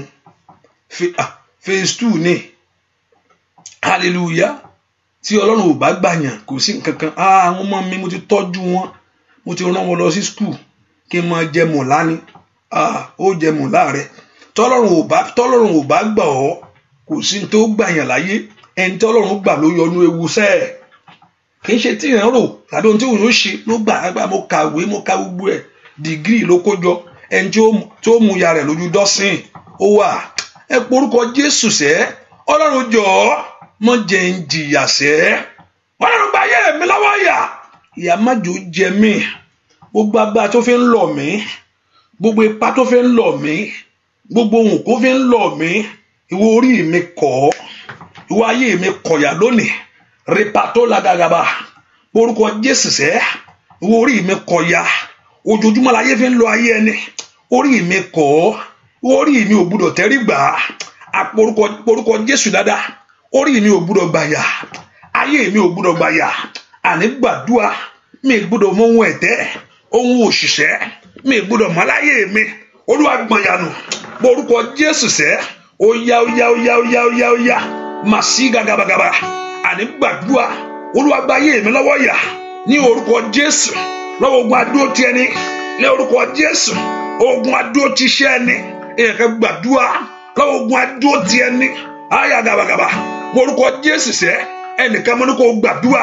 [SPEAKER 1] Phase 2 ni. Hallelujah. Tí Ọlọ́run ò bá gbàyàn, kò sí nǹkan kan. Àwọn ọmọ mi mo ti tọ́jú wọn, mo ti rán wọn lọ sí school kí n máa jẹ mọ̀lá ni. Ó jẹ mọ̀lá rẹ̀. Tọ́lọ́run ò bá gbà ọ́, kò sí tó gbàyàn láyé. Ẹni tí Ọlọ́run gbà ló yọnu ewu sẹ́ẹ̀. Kì í ṣe tí ìrìn rò tàbí ohun tí òun yóò ṣe ló gbà. Mo kàwé, mo ka gbogbo ẹ̀, dìgírì ló kójọ. Ẹni tí ó mú ya rẹ̀ lójú dọ́sìn ó wà. Ẹ porúkọ Jésù sẹ́, Ọlọ́run jọ̀ọ́ má jẹ́ n jìyà sẹ́. Ọlọ́run gbà ayé mi lọ́wọ́ ìyà. Ìyà má jò jẹ mí. Gbogbo agbára tó fi ń lọ̀ mí, gbogbo ipá tó fi ń lọ̀ mí, gbogbo ohun kó fi ń lọ̀ mí, ìwọ orí mi kọ̀, ìwọ ayé mi kọ̀yà lónìí. Répato lágàgàbà. Orúkọ Jésù sẹ́, ìwọ orí mi kọ̀yà. Ojoojúmọ́ láyé fi ń lọ ayé ẹni. Orí mi kọ̀, ìwọ orí mi ò gbúdọ̀ tẹ́rí gbà. Orúkọ Jésù dáadáa. Orí mi ò gbúdọ̀ gbàyà. Ayé mi ò gbúdọ̀ gbàyà. Àní gbàdúrà, mi gbúdọ̀ mọ ohun ẹ̀tẹ́, ohun òṣìṣẹ́, mi gbúdọ̀ mọ láyé mi. Olúwa gbọ̀n yànù. Orúkọ Jésù sẹ́, ó yá. Màsí gàgàbàgàbà. Àní gbàdúrà, Olúwa gbà ayé mi lọ́wọ́ ìyà. Ní orúkọ Jésù, lọ́wọ́ ogun adúró ti ẹni. Ní orúkọ Jésù, ogun adúró ti iṣẹ́ ẹni. Èèyàn kan gbàdúrà lọ́wọ́ ogun adúró ti ẹni. Àyà gàbàgàbà. Orúkọ Jésù sẹ́, ẹnìkan mọ́ ní kó gbàdúrà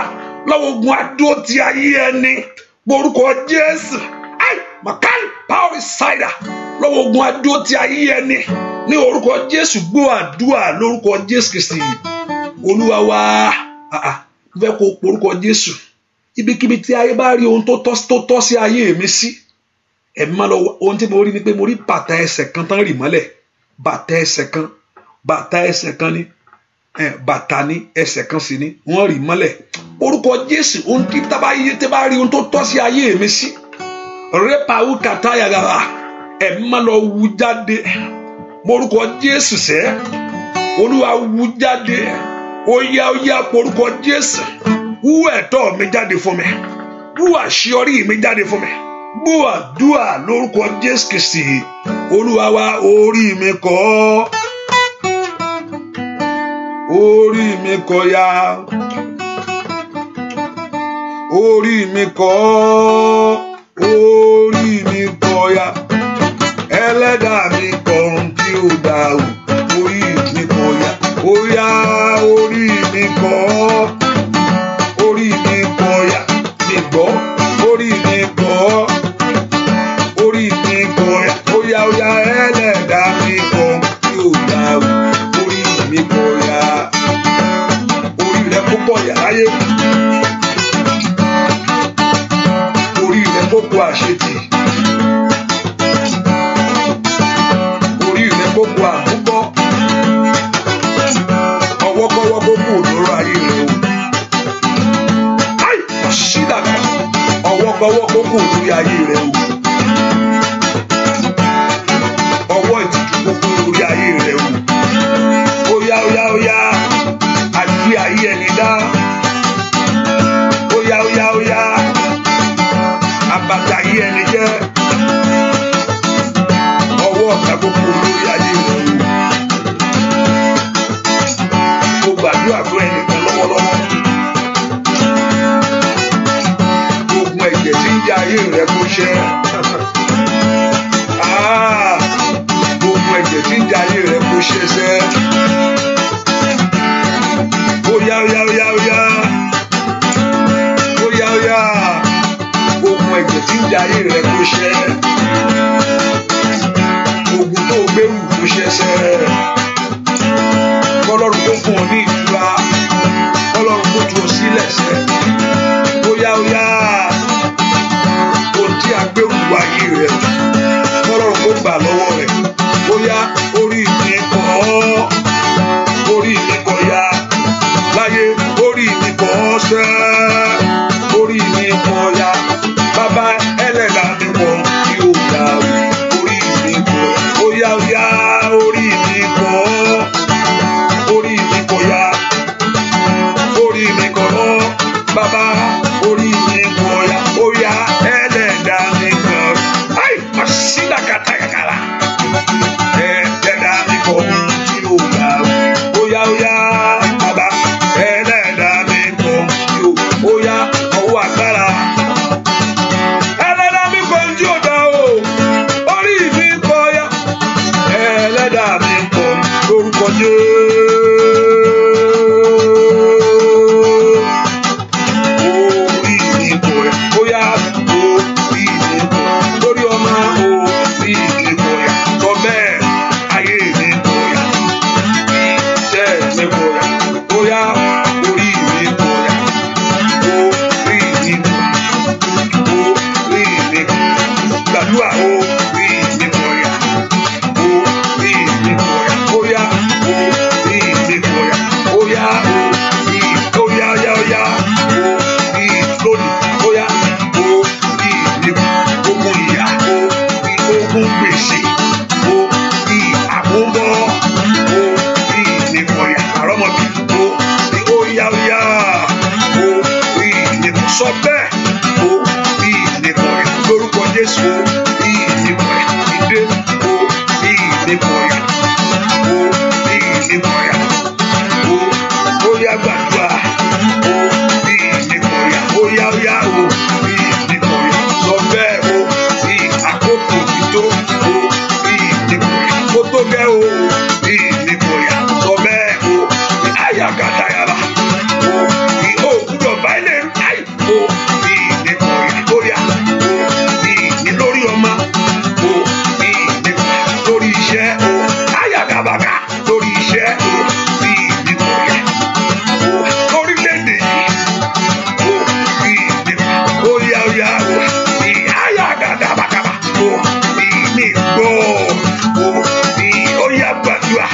[SPEAKER 1] lọ́wọ́ ogun adúró ti ayé ẹni. Orúkọ Jésù. Makali power cider. Lọ́wọ́ ogun adúró ti ayé ẹni. Ní orúkọ Jésù, gbọ́ àdúrà lórúkọ Jésù Kristi. Olúwa wa, fẹ́ kó porúkọ Jésù. Ibikíbi tí ayé bá rí ohun tó tọ́ sí ayé mi sí, ẹ̀mí máa lọ. Ohun tí mo rí ni pé mo rí bàtà ẹsẹ̀ kan tán rì mọ́lẹ̀. Bàtà ẹsẹ̀ kan ni. Bàtà ni ẹsẹ̀ kan sì ni wọ́n rì mọ́lẹ̀. Orúkọ Jésù, ohun tí bá rí ohun tó tọ́ sí ayé mi sí, répawu kàtáyàgàrà, ẹ̀mí máa lọ wú jáde. Orúkọ Jésù sẹ́, Olúwa wú jáde. Ó yá orúkọ Jésù. Wú ẹ̀tọ́ mi jáde fún mi. Wú àṣeyọrí mi jáde fún mi. Gbọ́ àdúrà lórúkọ Jésù Kristi. Olúwa wa, orí mi kọ́. Orí mi kọ́ ya. Orí mi kọ́. Orí mi kọ́ ya. Ẹlẹ́dàá mi kọ́ ohun tí ó dá o. Orí mi kọ́ ya. Ó yá orí mi kọ́. Orí mi kọ́ ya. Mi gbọ́. Orí mi kọ́. Orí mi kọ́ ya. Ó yá ẹlẹ́dàá mi kọ́ ohun tí ó dá o. Orí mi kọ́ ya. Orí rẹ̀ púpọ̀ yà láyé. Orí rẹ̀ púpọ̀ àṣetì.
[SPEAKER 2] ọwọ́ kókó lórí ayé rẹ o. Ọwọ́ ìtìjú kókó lórí ayé rẹ o. Óyá óyá óyá àgbé ayé ẹni dá. Óyá óyá óyá àbàtà ayé ẹni jẹ́. Ọwọ́ ọ̀gá kókó lórí ayé rẹ o. Mo gbàdúrà fún ẹnìkan lọ́wọ́lọ́wọ́. Ogun ẹ̀jẹ̀ tí ń jẹ ayé rẹ kó ṣẹ́. Ogun ẹ̀jẹ̀ tí ń jẹ ayé rẹ kó ṣẹ́ sẹ́. Óyá óyá óyá óyá. Óyá óyá. Ogun ẹ̀jẹ̀ tí ń jẹ ayé rẹ kó ṣẹ́. Ogun tó gbérù kó ṣẹ́ sẹ́. Ọlọ́run tó fún ọ ní ìtura, Ọlọ́run tó tú ọ sílẹ̀ sẹ́. Óyá óyá ohun tí a gbé wù ayé rẹ̀, Ọlọ́run tó gbà lọ́wọ́ rẹ̀. Óyá orí mi kọ́ ọ́, orí mi kọ́ ya láyé, orí mi kọ́ ọ́ sẹ́, orí mi kọ́ ya bàbá ẹlẹ́dàá mi kọ́ kí o gbà orí mi kọ́. Óyá óyá orí mi kọ́ ọ́. Orí mi kò yá, orí mi kò lọ, bàbá orí mi kò yá, ó yá ẹlẹ́dàá mi kò. Ayi masina katakala, ẹlẹ́dàá mi kò mi tí ó yá, ó yá bàbá ẹlẹ́dàá mi kò tí ó yá ọwọ́ agbára. Ẹlẹ́dàá mi kò tí ó dá o, orí mi kò yá, ẹlẹ́dàá mi kò lórúkọ Jésù. Sọ bẹ́ẹ̀ o bí ìdìbò rẹ̀ lórúkọ Jésù bí ìdìbò rẹ̀ ìdè o bí ìdìbò rẹ̀ o bí ìdìbò rẹ̀ o ó yá gbàdúrà o bí ìdìbò rẹ̀ ó yá o bí ìdìbò rẹ̀ sọ bẹ́ẹ̀ o bí àkókò ìtó o bí ìdìbò rẹ̀ kó tó gẹ́ o bí ìdìbò rẹ̀ sọ bẹ́ẹ̀ o bí àyàgàdà yàrá o bí ó gbúdọ̀ báyìí lè o bí ìdìbò ìkórìà o bí ìlórí ọmọ o bí ìdìbò lórí iṣẹ́ o ayàgàbàgà lórí iṣẹ́ o bí ìdìbò yẹ o lórílẹ̀-èdè yìí o bí ìdìbò óyá o bí ayàgàbàgà o bí ní gbọ́ o bí óyá gbàdúrà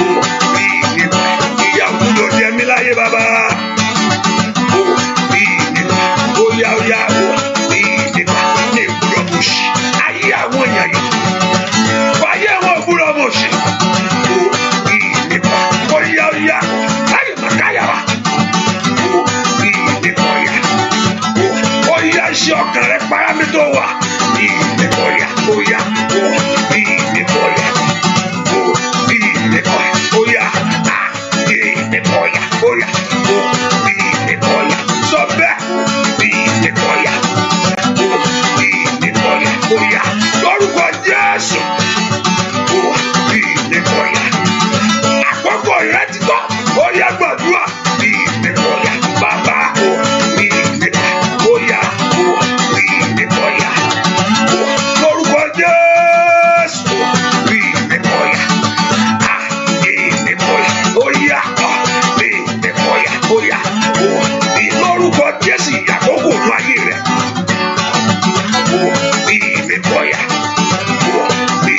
[SPEAKER 2] o bí ìdìbò ìyàwó ló jẹ mí láyé bàbá. Óyá o ní ìdìbò ní ìgbúdọ̀ mọ̀ọ́sì ayé àwọn èèyàn yìí fàyè àwọn ìgbúdọ̀ mọ̀ọ́sì o ní ìdìbò óyá láyé màkáyàrá o ní ìdìbò yá o óyá iṣẹ́ ọkàn rẹ parámi tó wà ní ìdìbò yá óyá o ní ìdìbò yá o ní ìdìbò yá óyá ní ìdìbò yá óyá o ní ìdìbò yá sọ bẹ́ẹ̀. Lórúkọ Jésù o bí ìdìbòyà àkókò ìrètí tọ́ ó yá gbàdúrà bí ìdìbòyà bàbá o bí ìdìbòyà o bí ìdìbòyà o lórúkọ Jésù o bí ìdìbòyà ìdìbòyà ó yá bí ìdìbòyà ó yá o bí lórúkọ Jésù ìyàkókò ní ayé rẹ. Be the boy, be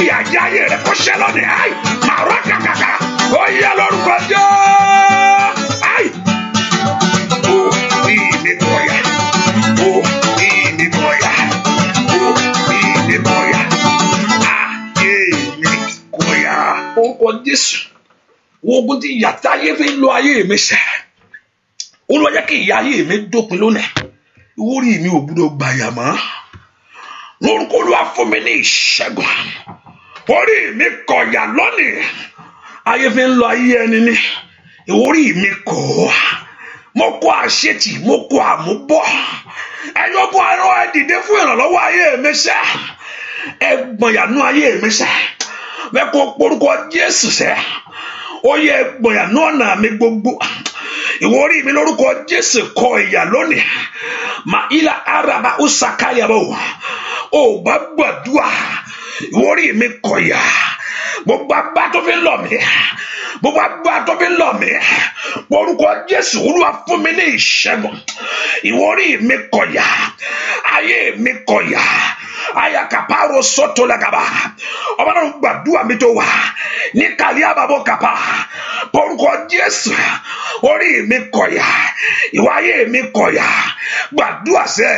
[SPEAKER 2] ìyà jẹ ayé rẹ kó ṣẹ lónìí. Ai màrọ kàkàkà ó yẹ lórúkọ jẹ́. Ai orí mi kọ̀yà, orí mi kọ̀yà, orí mi kọ̀yà, ayé mi kọ̀yà. Orúkọ Jésù, ogun tí ìyà tí ayé fi ń lo ayé mi ṣẹ, Olúwa jẹ́ kí ìyà ayé mi dópin lónìí. Orí mi ò gbúdọ̀ gbàyà mọ́. Lórúkọ Olúwa fún mi ní ìṣẹ́gun. Orí mi kọ̀yà lónìí. Ayé fi ń lo ayé ẹni ní. Orí mi kọ̀. Mo kọ̀ àṣetì, mo kọ̀ àmúbọ̀. Ẹ̀yọ́gbọ́n àrùn ẹ dìde fún ìrànlọ́wọ́ ayé mi ṣẹ. Ẹ gbọ̀nyànú ayé mi ṣẹ. Bẹ́ẹ̀ kó porúkọ Jésù ṣẹ. Ó yẹ gbọ̀nyànú ọ̀nà mi gbogbo. Ìwọ orí mi lórúkọ Jésù kọ ìyà lónìí. Ma ilà araba usakayabo. Ó bá gbàdúrà. Ìwọ orí mi kọ ìyà. Gbogbo agbá tó fi ń lọ mí. Gbogbo agbá tó fi ń lọ mí. Orúkọ Jésù Olúwa fún mi ní ìṣẹ́gun. Ìwọ orí mi kọ ìyà. Ayé mi kọ ìyà. Ayakaparo soto lagaba. Ọba náà gbàdúrà mi tó wà. Ní kàlí àbábọ̀ kàpá. Orúkọ Jésù. Orí mi kọ̀yà, ìwà ayé mi kọ̀yà, gbàdúrà sẹ́,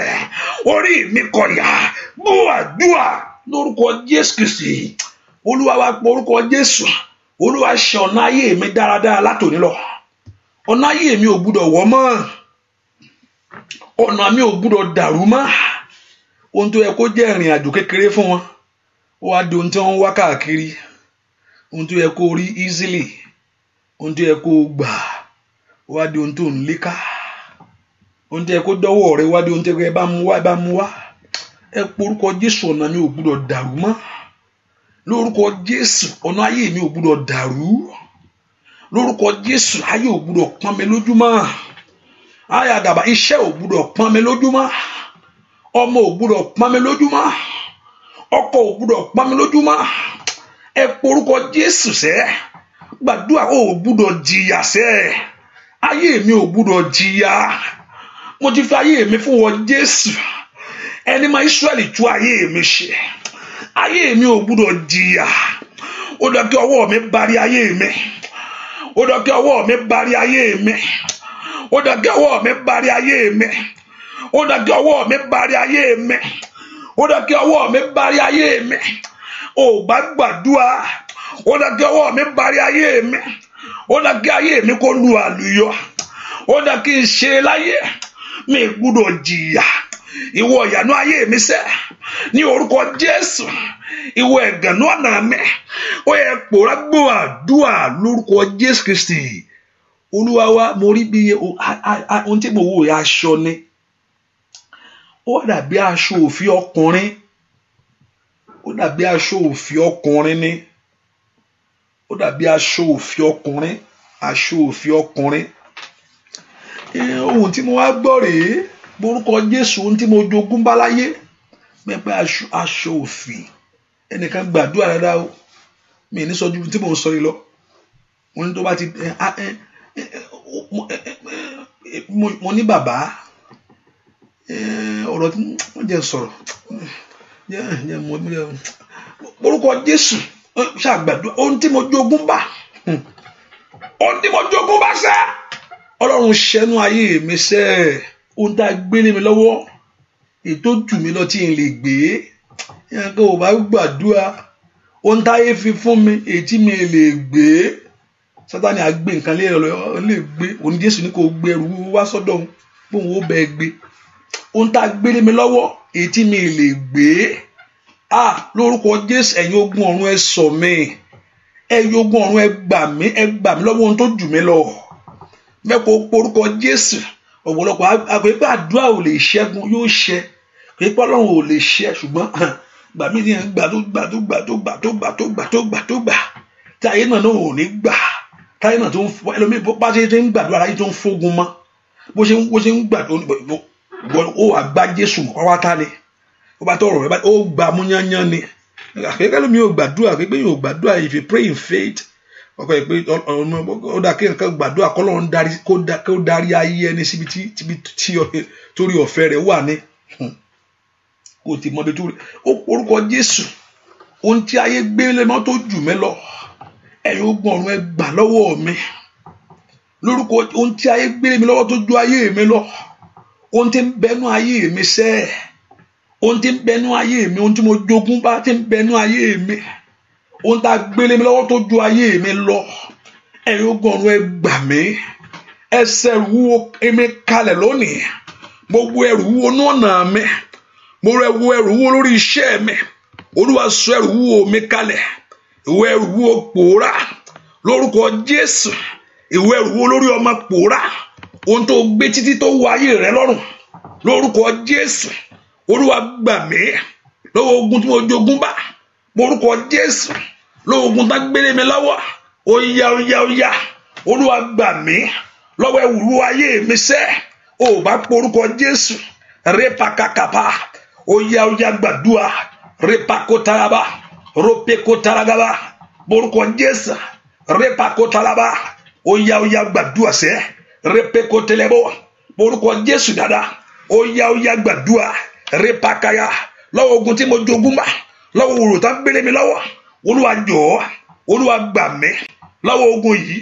[SPEAKER 2] orí mi kọ̀yà, gbàdúrà lórúkọ Jésù Kristi. Olúwa wa pọ̀ orúkọ Jésù. Olúwa ṣe ọ̀nà ayé mi dáradára látòní lọ. Ọ̀nà ayé mi ò gbúdọ̀ wọ́ mọ́. Ọ̀nà mi ò gbúdọ̀ dàrú mọ́. Ohun tó yẹ kó jẹ́ ìrìn àjò kékeré fún wọn, ó wá di ohun tí wọ́n ń wá káàkiri. Ohun tó yẹ kó rí easily, ohun tó yẹ kó gbà, wá di ohun tó ń léka. Ohun tó yẹ kó dọ́wọ́ rẹ wá di ohun tó yẹ bá mú wá. Ẹ porúkọ Jésù, ọ̀nà mi ò gbúdọ̀ dàrú mọ́. Lórúkọ Jésù, ọ̀nà ayé mi ò gbúdọ̀ dàrú. Lórúkọ Jésù, ayé ò gbúdọ̀ pọ́n mi lójúmọ́. Ayé àgàbà, iṣẹ́ ò gbúdọ̀ pọ́n mi lójúmọ́. Ọmọ ò gbúdọ̀ pọ́n mi lójúmọ́. Ọkọ ò gbúdọ̀ pọ́n mi lójúmọ́. Ẹ porúkọ Jésù sẹ́. Gbàdúrà, ò gbúdọ̀ jìyà sẹ́. Ayé mi ò gbúdọ̀ jìyà. Mo ti fi ayé mi fún wọn Jésù. Ẹni máa Ísírẹ́lì tú ayé mi ṣe. Ayé mi ò gbúdọ̀ jìyà. Ó dọ̀ kí ọwọ́ mi bari ayé mi. Ó dọ̀ kí ọwọ́ mi bari ayé mi. Ó dọ̀ kí ọwọ́ mi bari ayé mi. Ó dọ̀ kí ọwọ́ mi bari ayé mi. Ó dọ̀ kí ọwọ́ mi bari ayé mi. Ó bá gbàdúrà. Ó dọ̀ kí ọwọ́ mi bari ayé mi. Ó dà kí ayé mi kó lu àlùyọ. Ó dà kí n ṣe láyé. Mi gbúdọ̀ jìyà. Ìwọ ìyànú ayé mi sẹ́. Ní orúkọ Jésù. Ìwọ ẹ̀gànú ọ̀nà mi. Ó yẹ pòórá gbọ́ àdúrà lórúkọ Jésù Kristi. Olúwa wa, mo rí bí ohun tí mo wò yà aṣọ ni. Ó dàbí aṣọ òfì ọkùnrin. Ó dàbí aṣọ òfì ọkùnrin ni. Ó dàbí aṣọ òfì ọkùnrin. Aṣọ òfì ọkùnrin. Ohun tí mo wá gbọ́ rèé. Borúkọ Jésù, ohun tí mo jogún bá láyé. Mẹ́pẹ́ aṣọ òfì. Ẹnìkan gbàdúrà dáadáa o. Mi ní sọ ju tí mo ń sọ yìí lọ. Mo ní tó bá ti mo ní bàbá. Ọ̀rọ̀ tí wọ́n jẹ́ sọ̀rọ̀. Borúkọ Jésù. Ṣàgbàdúrà ohun tí mo jogún bá. Ohun tí mo jogún bá sẹ́. Ọlọ́run ṣẹ́nu ayé mi sẹ́. Ohun tá a gbé lé mi lọ́wọ́. Ètò jù mí lọ tí n lè gbé. Yẹn kó o bá gbàdúrà. Ohun táyé fi fún mi èyí tí mi lè gbé. Sátánì á gbé nǹkan lé gbé. Òní Jésù ní kó gbé ẹrù wá sọ́dọ̀ òun. Bóun ó bẹ gbé. Ohun tá a gbé lé mi lọ́wọ́ èyí tí mi lè gbé. Lórúkọ Jésù, ẹ̀yin ogun ọ̀run ẹ ṣọ́ mi. Ẹ̀yin ogun ọ̀run ẹ gbà mí lọ́wọ́ ohun tó jù mí lọ. Mẹ́kọ̀ọ́ porúkọ Jésù. Ọ̀pọ̀lọpọ̀ àgbẹ̀pẹ́ àdúrà ò lè ṣẹ́gun yóò ṣẹ. Pípọ́ Ọlọ́run ò lè ṣẹ ṣùgbọ́n gbà mí ní gbà tó gbà. Tí ayé náà ò ní gbà. Táyé náà tó ń fọ ẹlòmíì bá ṣe ń gbàdúrà ayé tó ń fógun mọ́. Bó ṣe ń gbàdúrà ó wà gbá Jésù mọ́ wáta ni. Ó bá tọrọ rẹ ó gbà mú yányán ni. Akẹ́kẹ́ lómi ò gbàdúrà pé yóò gbàdúrà if you pray in faith. Ọkọ ìpè ó dà kí nǹkan gbàdúrà kọ́ lọ́run kó darí ayé ẹni síbi tí torí ọ̀fẹ́ rẹ̀ wà ní. Kò tí mọ bí tó rí. Orúkọ Jésù.
[SPEAKER 1] ohun tí ayé gbé lé mọ́ tó jù mí lọ, ẹ̀yin ogun ọ̀run ẹ gbà lọ́wọ́ mi. Lórúkọ ohun tí ayé gbé lé mi lọ́wọ́ tó ju ayé mi lọ, ohun tí ń bẹnu ayé mi sẹ́, ohun tí ń bẹnu ayé mi, ohun tí mo jogún bá tí ń bẹnu ayé mi, ohun tá gbé lé mi lọ́wọ́ tó ju ayé mi lọ, ẹ̀yin ogun ọ̀run ẹ gbà mí. Ẹsẹ̀ ẹrù wúwo èmi kalẹ̀ lónìí, gbogbo ẹrù wúwo ní ọ̀nà mi, mo rẹ wo ẹrù wúwo lórí iṣẹ́ mi, Olúwa sọ ẹrù wúwo mi kalẹ̀. Ìwọ ẹrù wúwo pòórá lórúkọ Jésù. Ìwọ ẹrù wúwo lórí ọmọ pòórá, ohun tó gbé títí tó wọ ayé rẹ lọ́rùn lórúkọ Jésù. Olúwa gbà mí lọ́wọ́ ogun tí mo jogún bá lórúkọ Jésù, lọ́wọ́ ogun tá gbélé mi lọ́wọ́, ó yá. Olúwa gbà mí lọ́wọ́ ẹrù ayé mi sẹ́, ó bá porúkọ Jésù. Repakakapa, ó yá gbàdúrà. Repakotaraba, ropekotaragaba, porúkọ Jésù. Repakotaraba, ó yá gbàdúrà sẹ́. Repekotelebo, porúkọ Jésù dáadáa, ó yá gbàdúrà. Repakaya, lọ́wọ́ ogun tí mo jogún bá, lọ́wọ́ òrò tá gbélé mi lọ́wọ́, Olúwa jọ̀ọ́, Olúwa gbà mí lọ́wọ́ ogun yìí,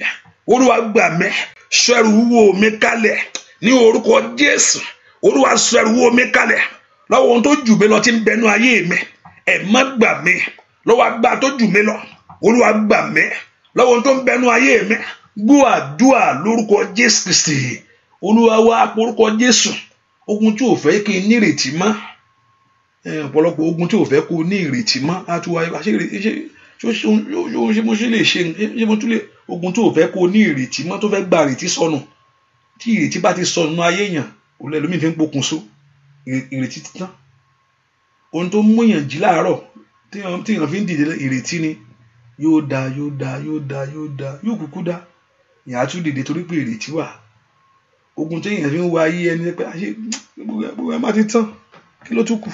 [SPEAKER 1] Olúwa gbà mí. Sọ ẹrù wúwo mi kalẹ̀ ní orúkọ Jésù. Olúwa sọ ẹrù wúwo mi kalẹ̀ lọ́wọ́ ohun tó jù mí lọ tí ń bẹnu ayé mi. Ẹ má gbà mí lọ́wọ́ agbára tó jù mí lọ, Olúwa gbà mí lọ́wọ́ ohun tó ń bẹnu ayé mi. Gbọ́ àdúrà lórúkọ Jésù Kristi. Olúwa wá orúkọ Jésù. Ogun tí ò fẹ́ kí n ní ìrètí mọ́, ọ̀pọ̀lọpọ̀ ogun tí ò fẹ́ kó ní ìrètí mọ́ á tún wáyé. Ṣé mo ṣe lè ṣe mo tún lè ogun tí ò fẹ́ kó ní ìrètí mọ́, tó fẹ́ gba ìrètí sọnù. Tí ìrètí bá ti sọnù nínú ayé yàn, òun lẹ́lòmíì fi ń pokùnso, ìrètí ti tán. Ohun tó mú yàn jí láàárọ̀ tí yàn fi ń dìde ìrètí ni. Yóò dá, yóò kúkú dá. Yàn á tún dìde torí pé ìrètí wà. Ogun tí yàn fi ń wá ayé ẹni pé gbogbo ẹ má ti tán, kí ló tún kù?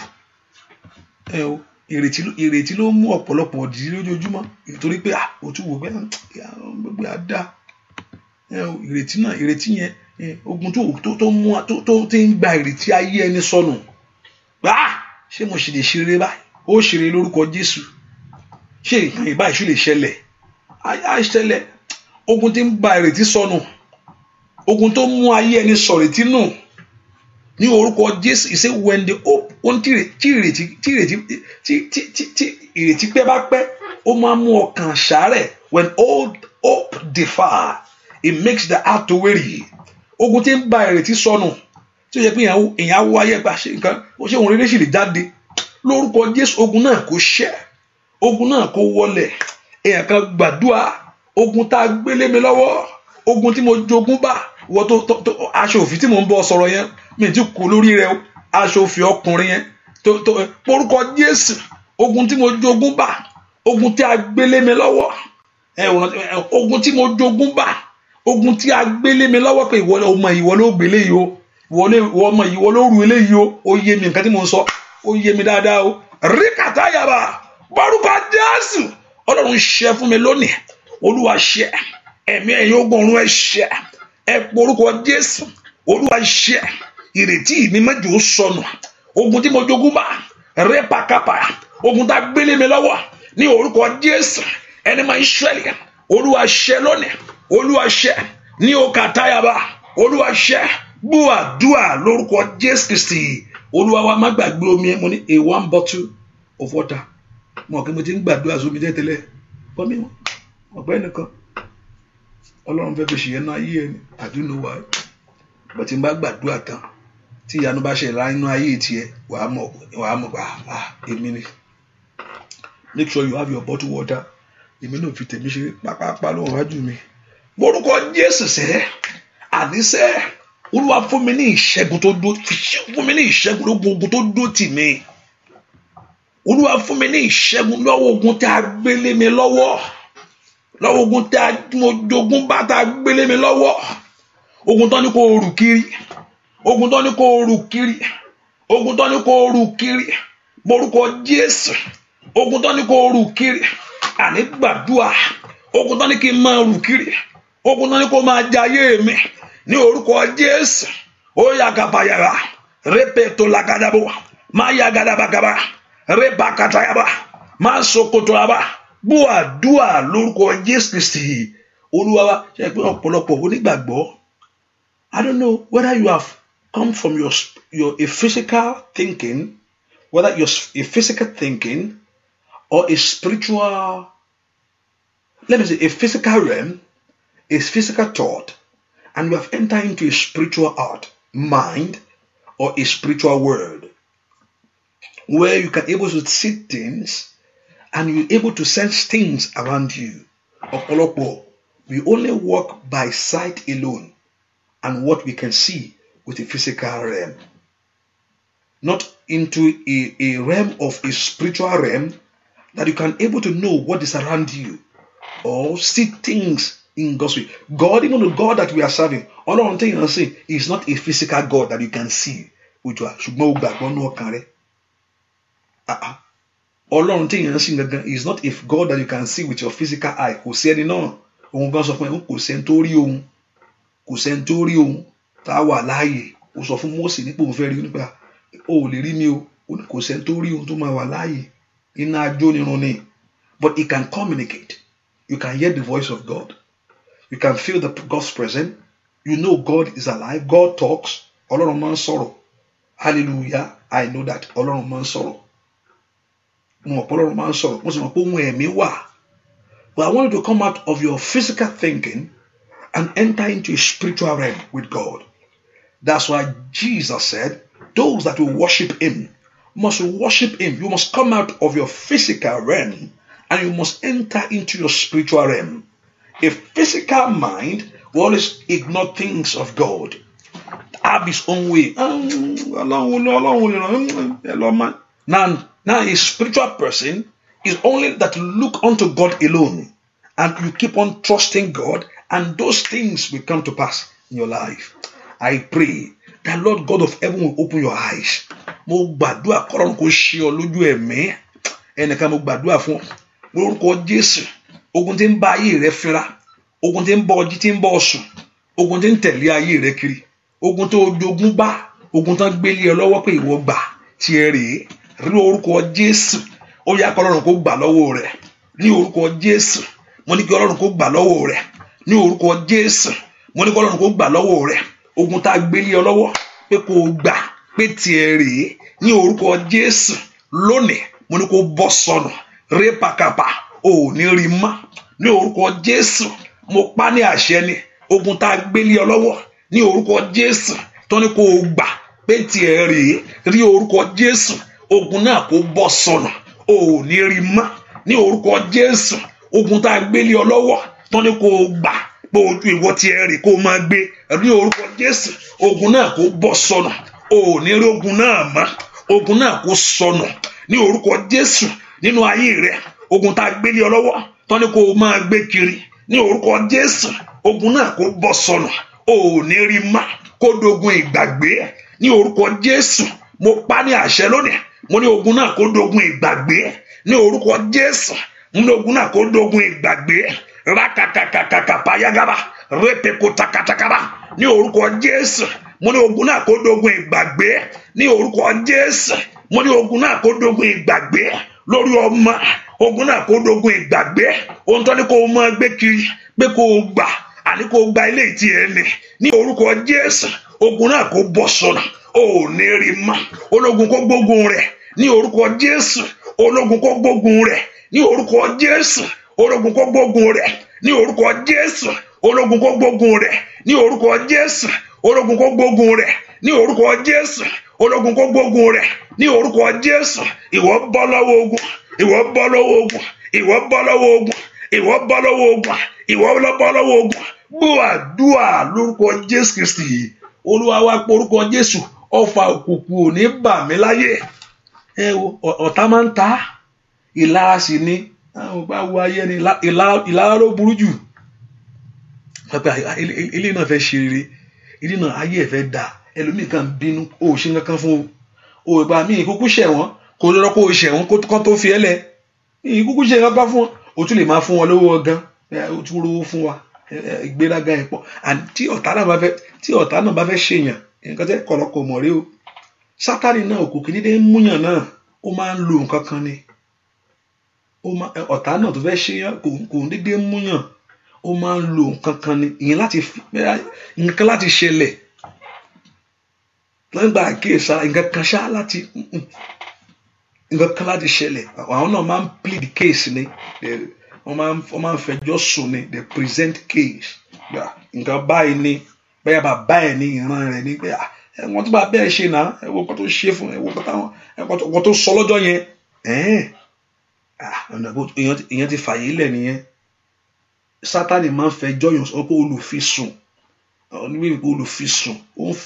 [SPEAKER 1] Ìrètí ló mú ọ̀pọ̀lọpọ̀ dìde lójoojúmọ́, nítorí pé ó tún wò pé gbogbo á dá. Ìrètí yẹn, ogun tó mú tó ti ń gba ìrètí ayé ẹni sọnù. Ṣé mo sì lè ṣeré báyìí? Ó ṣeré lórúkọ Jésù. Ṣé ìkan ìbáyìí ṣì lè ṣẹlẹ̀? Á ṣẹlẹ̀. Ogun tí ń gba ìrètí sọnù, ogun tó mú ayé ẹni sọ̀rètí nù, ní orúkọ Jésù. Ìṣe when the hope, ohun tí ìrètí pẹ́ bá pẹ́, ó máa mú ọkàn ṣàárẹ̀. When old hope defer, it makes the heart to weary. Ogun tí ń ba ìrètí sọnù, tí ó yẹ pé èèyàn wáyé bá ṣe nǹkan, ó ṣe òun rere sì lè jáde. Lórúkọ Jésù, ogun náà kò ṣẹ́, ogun náà kò wọlẹ̀. Èèyàn kan gbàdúrà, ogun tá a gbélé mi lọ́wọ́, ogun tí mo jogún bá, wọ́n tó aṣọ òfì tí mò ń bọ́ sọ̀rọ̀ yẹn, mi ti kú lórí rẹ̀ o. Aṣọ òfì ọkùnrin yẹn, lórúkọ Jésù, ogun tí mo jogún bá, ogun tí a gbélé mi lọ́wọ́, ogun tí mo jogún bá, ogun tí a gbélé mi lọ́wọ́ pé ìwọ ló gbélé yìí o, ìwọ ló rù eléyìí o. Ó yé mi nǹkan tí mo ń sọ, ó yé mi dáadáa o. Ríkàtà yàrá, lórúkọ Jésù, Ọlọ́run ṣe fún mi lónìí. Olúwa ṣe, ẹ̀mí ẹ̀yin ogun ọ̀run ẹ ṣe, ẹ porúkọ Jésù. Olúwa ṣe, ìrètí mi mẹ́jọ sọnù. Ogun tí mo jogún bá, rẹ́pàkàpà, ogun tá gbélé mi lọ́wọ́, ní orúkọ Jésù, ẹni máa ń ṣẹlẹ̀. Olúwa ṣe lónìí, Olúwa ṣe ní Okatayaba, Olúwa ṣe. Gbọ́ àdúrà lórúkọ Jésù Kristi. Olúwa wa má gbàgbé omi ẹ, mo ní a 1 bottle of water. Mo kí mo ti ń gbàdúrà sómi tẹ́tẹ́lẹ̀, bọ́ mi ọ̀pẹ́ nìkan. Ọlọ́run fẹ́ fi ṣe yẹn náà ayé ẹni, I don't know why. But tí n bá gbàdúrà tán, tí ìyanu bá ṣe ra inú ayé tiẹ̀, wàá mọ̀ èmi ni. Make sure you have your bottle water. Èmi náà fi tèmi ṣe pápá lóhùn wájú mi. Morúkọ Jésù sẹ́, àníṣẹ́, Olúwa fún mi ní ìṣẹ́gun tó dó, fún mi ní ìṣẹ́gun lógun tó dó tì mí. Olúwa fún mi ní ìṣẹ́gun lọ́wọ́ ogun tí a gbélé mi lọ́wọ́, lọ́wọ́ ogun tí mo jogún bá tá a gbélé mi lọ́wọ́. Ogun tó ní kó rù kiri, ogun tó ní kó rù kiri, ogun tó ní kó rù kiri. Morúkọ Jésù, ogun tó ní kó rù kiri. Àní gbàdúrà, ogun tó ní kí n máa rù kiri, ogun tó ní kó máa jayé mi, ní orúkọ Jésù. Ó yá gàbàyàrá, rẹ́pẹ̀tò làgàdàbò, má yá gàdàbàgàbà, rẹ́bàkàtàyàbà, máa sokoto aba gbọ́ àdúrà lórúkọ Jésù Kristi Olúwa wa. Ṣe pé ọ̀pọ̀lọpọ̀ onígbàgbọ́, I don't know whether you have come from a physical thinking, whether you're a physical thinking or a spiritual, let me say a physical realm, a physical thought, and you have entered into a spiritual heart, mind, or a spiritual world, where you can able to see things and you're able to sense things around you. We only walk by sight alone and what we can see with a physical realm, not into a realm of a spiritual realm that you can able to know what is around you or see things in God's way. God, even the God that we are serving, all I'm saying is not a physical God that you can see. Ọlọ́run tí èèyàn sìn gangan is not a God that you can see with your physical eye. Kò sí ẹni náà, òun gan sọ fún ẹ, kò sẹ́ni tó rí òun, kò sẹ́ni tó rí òun tá a wà láàyè. Ó sọ fún Mósè nípa òun fẹ́ rí nípa ó lè rí mi o, kò sẹ́ni tó rí òun tó máa wà láàyè. Iná ajó nírun ni. But he can communicate. You can hear the voice of God. You can feel God's presence. You know God is alive. God talks. Ọlọ́run máa ń sọ̀rọ̀. Hallelujah. I know that Ọlọ́run máa ń sọ̀rọ̀. But I want you to come out of your physical thinking and enter into a spiritual realm with God. That's why Jesus said, those that will worship him must worship him. You must come out of your physical realm and you must enter into your spiritual realm. A physical mind will always ignore things of God, have his own way. Now a spiritual person is only that look unto God alone, and you keep on trusting God, and those things will come to pass in your life. I pray that Lord God of heaven will open your eyes. Mo gbàdúrà kọ́lọ́run kó ṣí ọ lójú ẹ̀mí. Ẹnìkan mo gbàdúrà fún lórúkọ Jésù. Ogun tí ń bá ayé rẹ fínra, ogun tí ń bá ọjí tí ń bá ọsùn, ogun tí ń tẹ̀lé ayé rẹ kiri, ogun tó jogún bá, ogun tó ń gbélé ẹ lọ́wọ́ pé ìwọ gbà tí ẹ rèé. Rí orúkọ Jésù, ó yá kọ́lọ́run kó gbà lọ́wọ́ rẹ̀. Ní orúkọ Jésù, mo ní kí Ọlọ́run kó gbà lọ́wọ́ rẹ̀. Ní orúkọ Jésù, mo ní kí Ọlọ́run kó gbà lọ́wọ́ rẹ̀. Ogun tá a gbélé ọ lọ́wọ́ pé kó gbà pé tiẹ̀ rèé. Ní orúkọ Jésù, lónìí mo ní kó bọ́ sọnù. Ré pàkàpà, ò ní rí mọ́. Ní orúkọ Jésù, mo pa ní àṣẹ ni. Ogun tá a gbélé ọ lọ́wọ́ ní orúkọ Jésù, tó ní kó gbà pé tiẹ̀ rèé. Rí orúkọ Jésù, ogun náà kó bọ́ sọnù, ò ní rí mọ́. Ní orúkọ Jésù, ogun tá a gbélé ọ lọ́wọ́ tó ní kó gbà pé ojú ìwọ tí ẹ rí kó máa gbé. Ní orúkọ Jésù, ogun náà kó bọ́ sọnù, ò ní rí ogun náà mọ́. Ogun náà kó sọnù ní orúkọ Jésù nínú ayé rẹ. Ogun tá a gbélé ọ lọ́wọ́ tó ní kó máa gbé kiri. Ní orúkọ Jésù, ogun náà kó bọ́ sọnù, ò ní rí mọ́. Kó dogun ìgbàgbé ní orúkọ Jésù. Mo pa ní àṣẹ lónìí. Mo ní ogun náà kó dogun ìgbàgbé ní orúkọ Jésù. Mo ní ogun náà kó dogun ìgbàgbé. Rakakakakapayagaba repekotakakaba ní orúkọ Jésù. Mo ní ogun náà kó dogun ìgbàgbé ní orúkọ Jésù. Mo ní ogun náà kó dogun ìgbàgbé lórí ọmọ. Ogun náà kó dogun ìgbàgbé. Ohun tó ní kó máa gbé kiri pé kó gbà, àní kó gba ilé ìtì ẹni ní orúkọ Jésù. Ogun náà kó bọ́ sọnù, ò ní rí mọ́. Ológun kó gbógun rẹ̀ ní orúkọ Jésù. Ológun kó gbógun rẹ̀ ní orúkọ Jésù. Ológun kó gbógun rẹ̀ ní orúkọ Jésù. Ológun kó gbógun rẹ̀ ní orúkọ Jésù. Ológun kó gbógun rẹ̀ ní orúkọ Jésù. Ológun kó gbógun rẹ̀ ní orúkọ Jésù. Ìwọ bọ́ lọ́wọ́ ogun. Ìwọ bọ́ lọ́wọ́ ogun. Ìwọ bọ́ lọ́wọ́ ogun. Ìwọ bọ́ lọ́wọ́ ogun. Ìwọ bọ́ lọ́wọ́ ogun. Gbọ́ àdúrà lórúkọ Jésù Kristi. Olúwa wa pé orúkọ Jésù. Ọfà òkùnkùn ò ní bà mí láyé. Ọ̀tá máa ń ta, ìlara sì ni. Àwọn bá wo ayé ni ìlara ló burú jù. Ilé náà fẹ́ ṣe rere, ilé náà ayé ẹ̀ fẹ́ dà. Ẹlòmíì kan bínú, ó ṣe nǹkan fún o. Ìgbà míì ìkúkú ṣẹ̀wọ̀n, kò lọ́rọ́ kó o ṣẹ̀wọ̀n kó tó fi ẹ́ lẹ̀. Ìkúkú ṣe nǹkan fún o tún lè máa fún wọn lówó gan. O tún rówó fún wa. Ìgbéraga ẹ̀ pọ̀. Tí ọ̀tá náà bá fẹ́ ṣèyàn, nǹkan tẹ́ kọ̀lọ́kọ̀ mọ̀ rí o. Sátánì náà òkùnkùn ní dé múyàn náà, ó máa ń lo nǹkan kan ni. ọ̀tá náà tó fẹ́ ṣe yàn kò ń dédé mú yàn, ó máa ń lo nǹkan kan ni ìyẹn nǹkan láti ṣẹlẹ̀ nígbà àkíyèsá nǹkan kan ṣá láti ṣẹlẹ̀, àwọn náà máa ń plead case ni, wọ́n máa ń fẹjọ́ sùn ni, they present case nǹkan báyìí ni bẹ́ẹ̀ bàbá ẹ̀ ní ìran rẹ̀ ní pé wọ́n tó bá bẹ́ẹ̀ ṣe náà ẹ̀wọ̀n kan tó ṣe fún ẹ̀wọ̀n tó sọ lọ́jọ́ yẹn ìyẹn ti fàyè lẹ̀ nìyẹn. Sátánì máa ń fẹjọ́ yàn sọ pé olùfisùn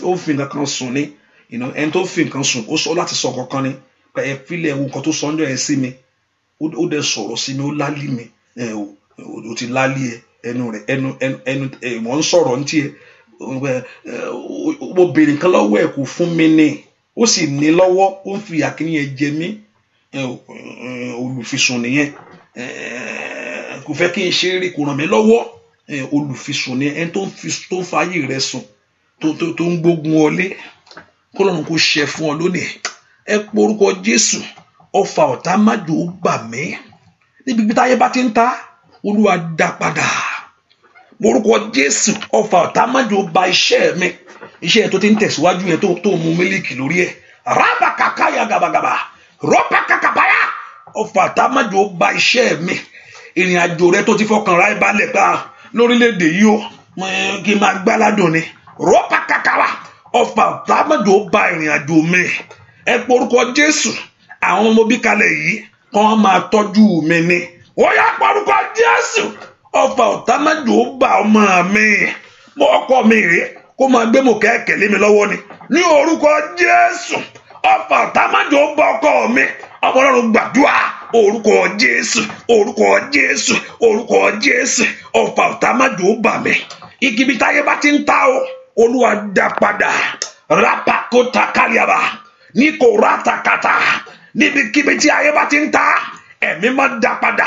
[SPEAKER 1] ó fi nǹkan kan sùn ni, ẹni tó fi nǹkan sùn ó sọ láti sọ kankan ni pé ẹ fílẹ̀ ẹ̀wọ̀n kan tó sọ ọjọ́ yẹn sí mi, ó dẹ̀ sọ̀rọ̀ sí mi, ó lálì mi, ó ti lálì ẹnu rẹ̀ ẹnu wọ́n ń sọ̀rọ̀ ní tiẹ̀, mo béèrè nǹkan lọ́wọ́ ẹ̀ kò fún mi ni, ó sì ní lọ́wọ́, ó ń fi àkíní ẹ̀ jẹ mí, olùfisùn nìyẹn, kò fẹ́ kí n ṣe eré, kò ràn mí lọ́wọ́, olùfisùn ni ẹni tó ń fàyè rẹ̀ sùn, tó ń gbógun ọlé, kó lọ́run kó ṣe fún ọ lónìí. Ẹ porúkọ Jésù, ọfà ọ̀tá májò bà mí níbi táyé bá ti ń ta, Olúwa dá padà. Porúkọ Jésù, ọfà ọ̀tá májò bà iṣẹ́ mi, iṣẹ́ tó ti ń tẹ̀síwájú yẹn tó mú mílíkì lórí ẹ̀, rábà kàkáyà gàbàgàbà, rọ́bà kàkàbáyà, ọfà ọ̀tá májò bà iṣẹ́ mi, ìrìn àjò rẹ tó ti fọkàn ra ìbálẹ̀ pa lórílẹ̀‐èdè yìí ó kí n máa gbáládùn ni, rọ́bà kàkàwà, ọfà ọ̀tá májò bà ìrìn àjò mi. Ẹ porúkọ Jésù, àwọn ọmọ bí kalẹ̀ yìí kàn máa tọ́jú mi ni, ó yá porúkọ Jésù, ọfà ọ̀tá májò bà ọmọ mi, ọkọ mi rèé kó máa gbé mò kẹ́kẹ́ lé mi lọ́wọ́ ni, ní orúkọ Jésù, ọfà ọ̀tá májò bà ọkọ mi, ọmọ Ọlọ́run gbàdúrà, orúkọ Jésù, orúkọ Jésù, orúkọ Jésù, ọfà ọ̀tá májò bà mí, ikibi táyé bá ti ń ta o, Olúwa dá padà, rápákótà káríàbà, ní kò rátakàtà, níbikíbi tí ayé bá ti ń ta, ẹ̀mí máa dá padà,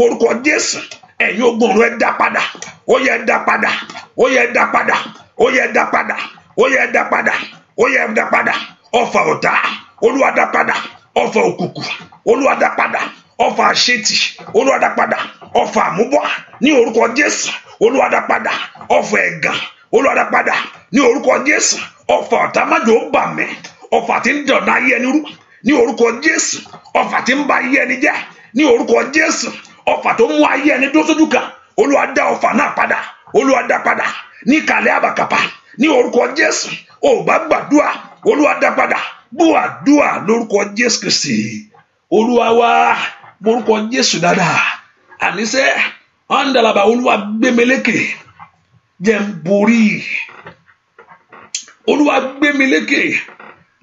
[SPEAKER 1] orúkọ Jésù, ẹ̀yin ogun ọ̀run ẹ dá padà, ó yẹ dá padà, ó yẹ dá padà, ó yẹ dá padà, ó yẹ dá padà, ó yẹ dá padà, ọfà ọ̀tá, Olúwa dá padà, ọfà òkùnkùn, Olúwa dá padà, ọfà àṣetì, Olúwa dá padà, ọfà àmúbọ̀, ní orúkọ Jésù, Olúwa dá padà, ọfà ẹ̀gàn, Olúwa dá padà, ní orúkọ Jésù, ọfà ọ̀tá májò bà mí, ọfà tí ń dọ̀nà ayé ẹni rú, ní orúkọ Jésù, ọfà tí ń ba ayé ẹni jẹ́, ní orúkọ Jésù, ọfà tó mú ayé ẹni dó sójú kan, Olúwa dá ọfà náà padà, Olúwa dá padà, ní kàlẹ́ àbàkàpà, ní orúkọ Jésù, ó bá gbàdúrà, Olúwa dá padà, gbọ́ àdúrà lórúkọ Jésù Kristi, Olúwa wá, orúkọ Jésù dáadáa, àníṣe ọ̀ndàlàbà, Olúwa gbé mi lékè, jẹ́ n borí, Olúwa gbé mi lékè,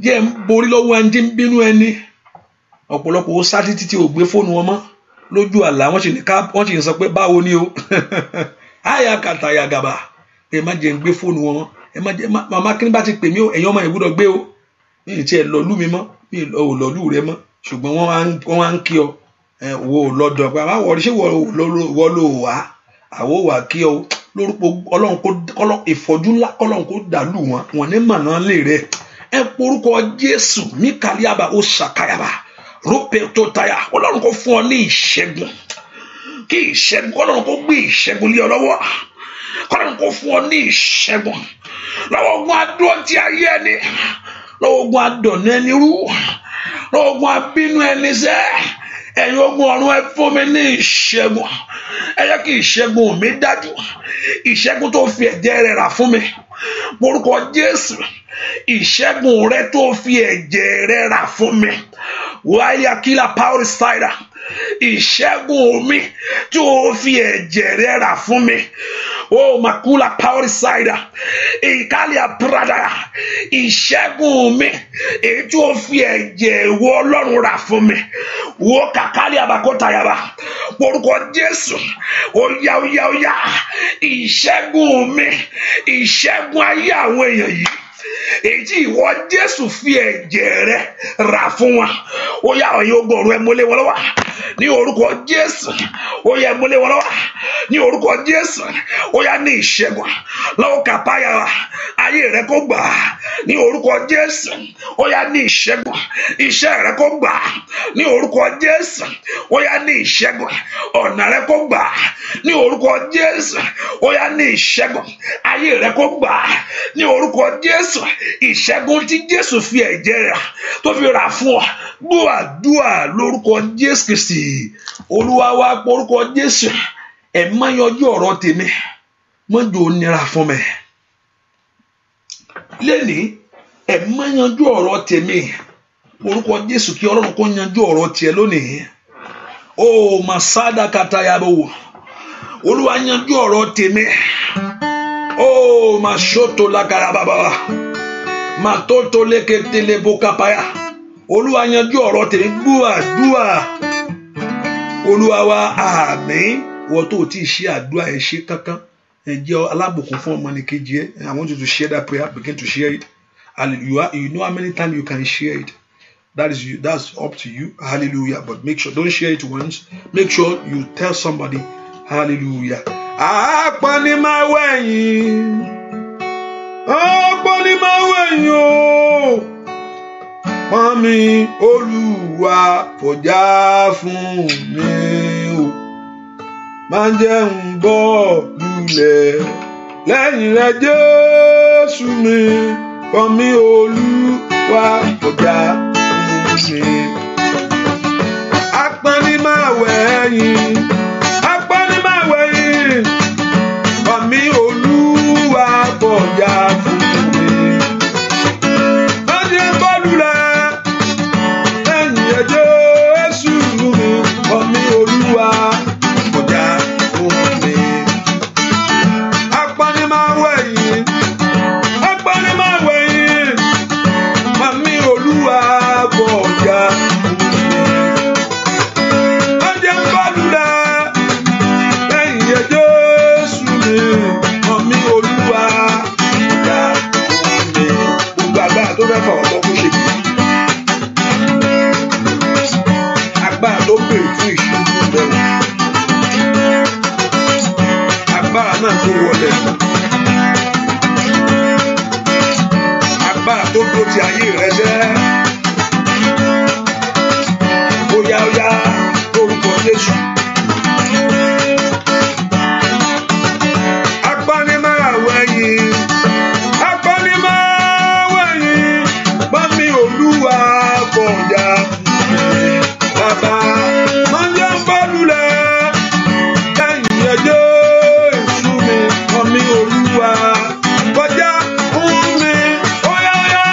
[SPEAKER 1] jẹ́ n borí lọ́wọ́ ẹni tí ń bínú ẹni. Ọ̀pọ̀lọpọ̀ ó sá títí tí ò gbé fóònù wọn mọ́ lójú àlá, wọ́n sì ń sọ pé báwo ni o àyà kàtà yàgàbà, ẹ má jẹ́ n gbé fóònù wọn mọ́, ẹ má jẹ́ màmá kí ni bá ti pè mí o, ẹ̀yin ọmọ yẹn gbọ́dọ̀ gbé o, mi ì tiẹ̀ lọ́lú mi mọ́, mi ò lọ́lú rẹ mọ́, ṣùgbọ́n wọ́n wá ń kí ọ, wo lọ́dọ̀ pé àwọn àwọ̀ ṣé wọ́n lò wá, àwọ̀ wà kí ọ lórúkọ Ọlọ́run kó ìfọ́jú ńlá kọ́lọ́run kó dàlú wọn ní màná lè rẹ̀. Ẹ porúkọ Jésù, mikaliaba ó ṣàkàyàbà, rúpẹ́ tó tayà, Ọlọ́run kó fún ọ ní ìṣẹ́gun, kí ìṣẹ́gun, Ọlọ́run kó gbé ìṣẹ́gun lé ọ lọ́wọ́, Ọlọ́run kó fún ọ ní ìṣẹ́gun lọ́wọ́ ogun adó ti ayé ẹni, lọ́wọ́ ogun adọ̀nà ẹni rú, lọ́wọ́ ogun abínú ẹni sẹ́, ẹ̀yin ogun ọ̀run ẹ fún mi ní ìṣẹ́gun, ẹ jẹ́ kí ìṣẹ́gun mi dájú, ìṣẹ́gun tó fi ẹ̀jẹ̀ rẹ̀ rà fún mi, orúkọ Jésù, ìṣẹ́gun rẹ tó fi ẹ̀jẹ̀ rẹ̀ rà fún mi, wáyà kílà power cider, ìṣẹ́gun mi tó fi ẹ̀jẹ̀ rẹ̀ rà fún mi, oh makula power cider, ìkálíà prada, ìṣẹ́gun mi èyí tó fi ẹ̀jẹ̀ ìwọ Ọlọ́run rà fún mi, wo kàkálíà bàkótà yàrá, orúkọ Jésù, óyá, ìṣẹ́gun mi, ìṣẹ́gun ayé àwọn èèyàn yìí,
[SPEAKER 2] èyí ìwọ Jésù fi ẹ̀jẹ̀ rẹ̀ rà fún wa ó yá ẹ̀yin ogun ọ̀run ẹ mú lé wọn lọ́wọ́ ní orúkọ Jésù ó yá ẹ mú lé wọn lọ́wọ́ ní orúkọ Jésù ó yá ní ìṣẹ́gun lọ́wọ́ kàpáyà ayé rẹ kó gbà ní orúkọ Jésù ó yá ní ìṣẹ́gun iṣẹ́ rẹ kó gbà ní orúkọ Jésù ó yá ní ìṣẹ́gun ọ̀nà rẹ kó gbà ní orúkọ Jésù ó yá ní ìṣẹ́gun ayé rẹ kó gbà ní orúkọ Jésù ìṣẹ́gun tí Jésù fi ẹ̀jẹ̀ rẹ̀ tó fi rà fún ọ gbọ́ àdúrà lórúkọ Jésù Kristi Olúwa wa orúkọ Jésù ẹ má yanjú ọ̀rọ̀ tèmi mọ́jọ́ ó nira fún mi lẹ́ni ẹ má yanjú ọ̀rọ̀ tèmi orúkọ Jésù kí Ọlọ́run kó yanjú ọ̀rọ̀ tiẹ̀ lónìí ó masada katayabo Olúwa yanjú ọ̀rọ̀ tèmi ó masoto lakarababa matoto leketele bokapaya Olúwa yanjú ọ̀rọ̀ tèmi gbọ́ àdúrà Olúwa wa àmín wọ́n tó ti ṣe àdúrà ẹ̀ ṣe kankan ẹ̀ jẹ́ alábùkún fún ọmọnìkejì ẹ̀ I want you to share that prayer, begin to share it. Hallelujah. You know how many times you can share it. That's up to you. Hallelujah. But make sure, don't share it once. Make sure you tell somebody. Hallelujah. Apani máa wẹ̀yìn. Apani máa wẹ̀yìn o. Mami Olúwa fọjá fún mi o. Máa jẹun bọ́ lulẹ̀ lẹ́yìn rẹ̀ Jésù mi. Mami Olúwa fọjá fún mi. Apani máa wẹ̀yìn. Apani máa wẹ̀yìn. Mami Olúwa fọjá fún mi. Máa jẹun bọ́ lulẹ̀ lẹ́yìn rẹ̀ Jésù mi. Mami Olúwa fọjá fún mi. Apani máa wẹ̀yìn. Apani máa wẹ̀yìn. Mami Olúwa fọjá fún mi. Máa jẹun bọ́ lulẹ̀ lẹ́yìn rẹ̀ Jésù mi. Mami Olúwa fọjá fún mi. Gbogbo agbára tó fẹ́ fọwọ́ bọ́ kó ṣe bí. Agbára tó béèrè fún ìṣubú bẹ̀rù. Agbára náà tó wọlé. Agbára tó dó ti ayé rẹ jẹ́. Óyá óyá lórúkọ Jésù. Apani máa wẹ̀yìn. Apani máa wẹ̀yìn. Mami Olúwa fọjá fún mi. Bàbá máa jẹ́ bọ́ lulẹ̀ lẹ́yìn rẹ̀ Jésù mi. Mami Olúwa fọjá fún mi. Óyá óyá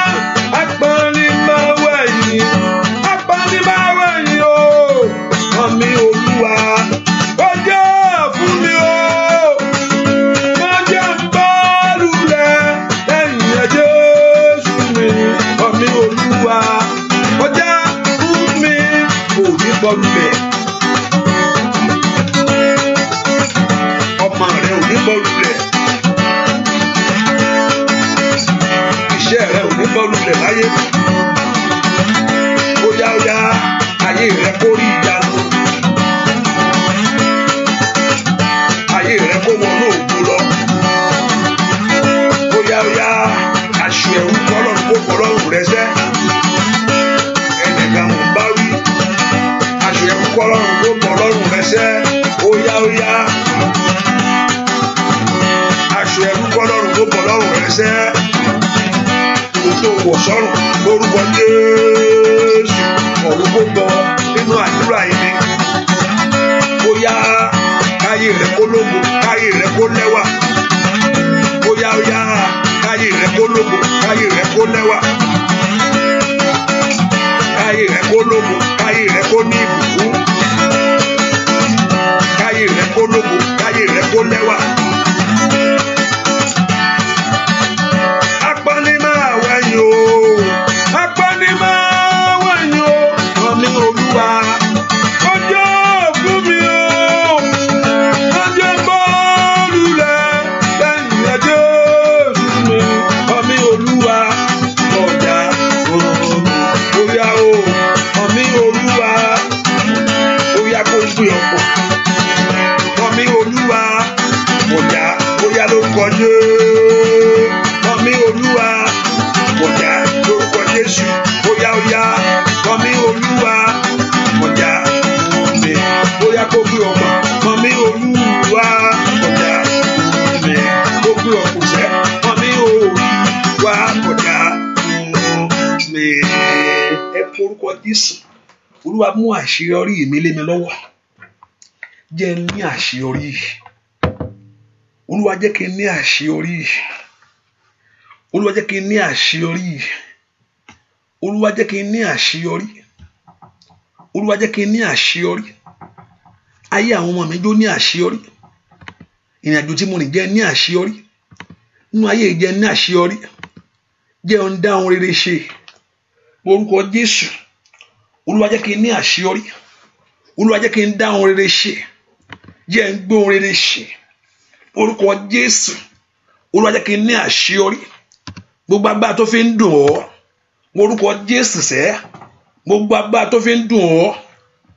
[SPEAKER 2] apani máa wẹ̀yìn. Apani máa wẹ̀yìn o. Mami Olúwa fọjá fún mi o. Máa jẹ́ bọ́ lulẹ̀ lẹ́yìn rẹ̀ Jésù mi. Mami Olúwa fọjá fún mi. Kò ní bọ́ lulẹ̀. Ọmọ rẹ ò ní bọ́ lulẹ̀. Iṣẹ́ rẹ ò ní bọ́ lulẹ̀ láyé. Óyá óyá ayé rẹ kó rí ìyanu. Ayé rẹ kó wọnú ògo lọ. Óyá óyá aṣọ ẹ̀rù kọ́lọ́run kó bọ́ lọ́rùn rẹ sẹ́. Ẹnìkan mò ń bá wí. Aṣọ ẹ̀rù kọ́lọ́run kó bọ́ lọ́rùn rẹ sẹ́. Óyá óyá aṣọ ẹ̀rù kọ́lọ́run kó bọ́ lọ́rùn rẹ sẹ́. Tó wọ̀ sọ́run lórúkọ Jésù ọ̀run kó bọ́ nínú àdúrà yìí ni. Óyá káyé rẹ kó lógo, káyé rẹ kó lẹ́wà. Óyá óyá káyé rẹ kó lógo, káyé rẹ kó lẹ́wà. Káyé rẹ kó lógo, káyé rẹ kó ní ìbùkún. Káyé rẹ kó lógo, káyé rẹ kó lẹ́wà. Apani máa wẹ̀yìn o. Apani máa wẹ̀yìn o. Mami Olúwa fọjá fún mi o. Máa jẹ́ bọ́ lulẹ̀ lẹ́yìn rẹ̀ Jésù mi. Mami Olúwa pọ̀. Mọ̀mí Olúwa bóyá bóyá lórúkọ Jésù. Mọ̀mí Olúwa bóyá lórúkọ Jésù. Bóyá bóyá mọ̀mí Olúwa bóyá mi bóyá kó gbé ọmọ. Mọ̀mí Olúwa bóyá mi kó gbé ọkùnrin. Mọ̀mí Olúwa bóyá mi. Ẹ forúkọ Jésù. Olúwa mú àṣeyọrí mi lé mi lọ́wọ́. Jẹ́ ní àṣeyọrí. Olúwa jẹ́ kí n ní àṣeyọrí. Olúwa jẹ́ kí n ní àṣeyọrí. Olúwa jẹ́ kí n ní àṣeyọrí. Olúwa jẹ́ kí n ní àṣeyọrí. Ayé àwọn ọmọ mi jó ní àṣeyọrí. Ìrìnàjò tí mo rìn jẹ́ ní àṣeyọrí. Nínú ayé jẹ́ ní àṣeyọrí. Jẹ́ ń dá ohun rere ṣe. Orúkọ Jésù. Olúwa jẹ́ kí n ní àṣeyọrí. Olúwa jẹ́ kí n dá ohun rere ṣe. Jẹ́ ń gbé ohun rere ṣe. Orúkọ Jésù. Olúwa jẹ́ kí n ní àṣeyọrí. Gbogbo agbára tó fi ń dùn ọ́. Orúkọ Jésù sẹ́. Gbogbo agbára tó fi ń dùn ọ́.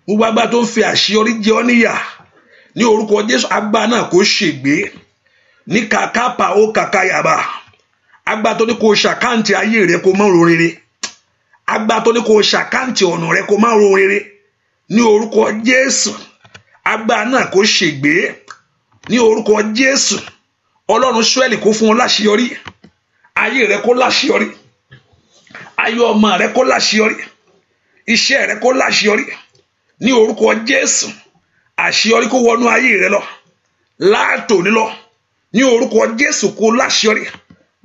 [SPEAKER 2] Gbogbo agbára tó ń fi àṣeyọrí jẹ ọ́ níyà. Ní orúkọ Jésù agbára náà kó ṣègbé. Ní kàkàpà ó kàkàyàbà. Agbára tó ní kó ṣàkáǹtì ayé rẹ kó mọ́ ro rere. Agbára tó ní kó ṣàkáǹtì ọ̀nà rẹ kó má ro rere. Ní orúkọ Jésù agbára náà kó ṣègbé. Ní orúkọ Jésù Ọlọ́run Ísírẹ́lì kó fún ọ láṣeyọrí. Ayé rẹ kó láṣeyọrí. Ayé ọmọ rẹ kó láṣeyọrí. Iṣẹ́ rẹ kó láṣeyọrí. Ní orúkọ Jésù àṣeyọrí kó wọnú ayé rẹ lọ. Látòní lọ ní orúkọ Jésù kó láṣeyọrí.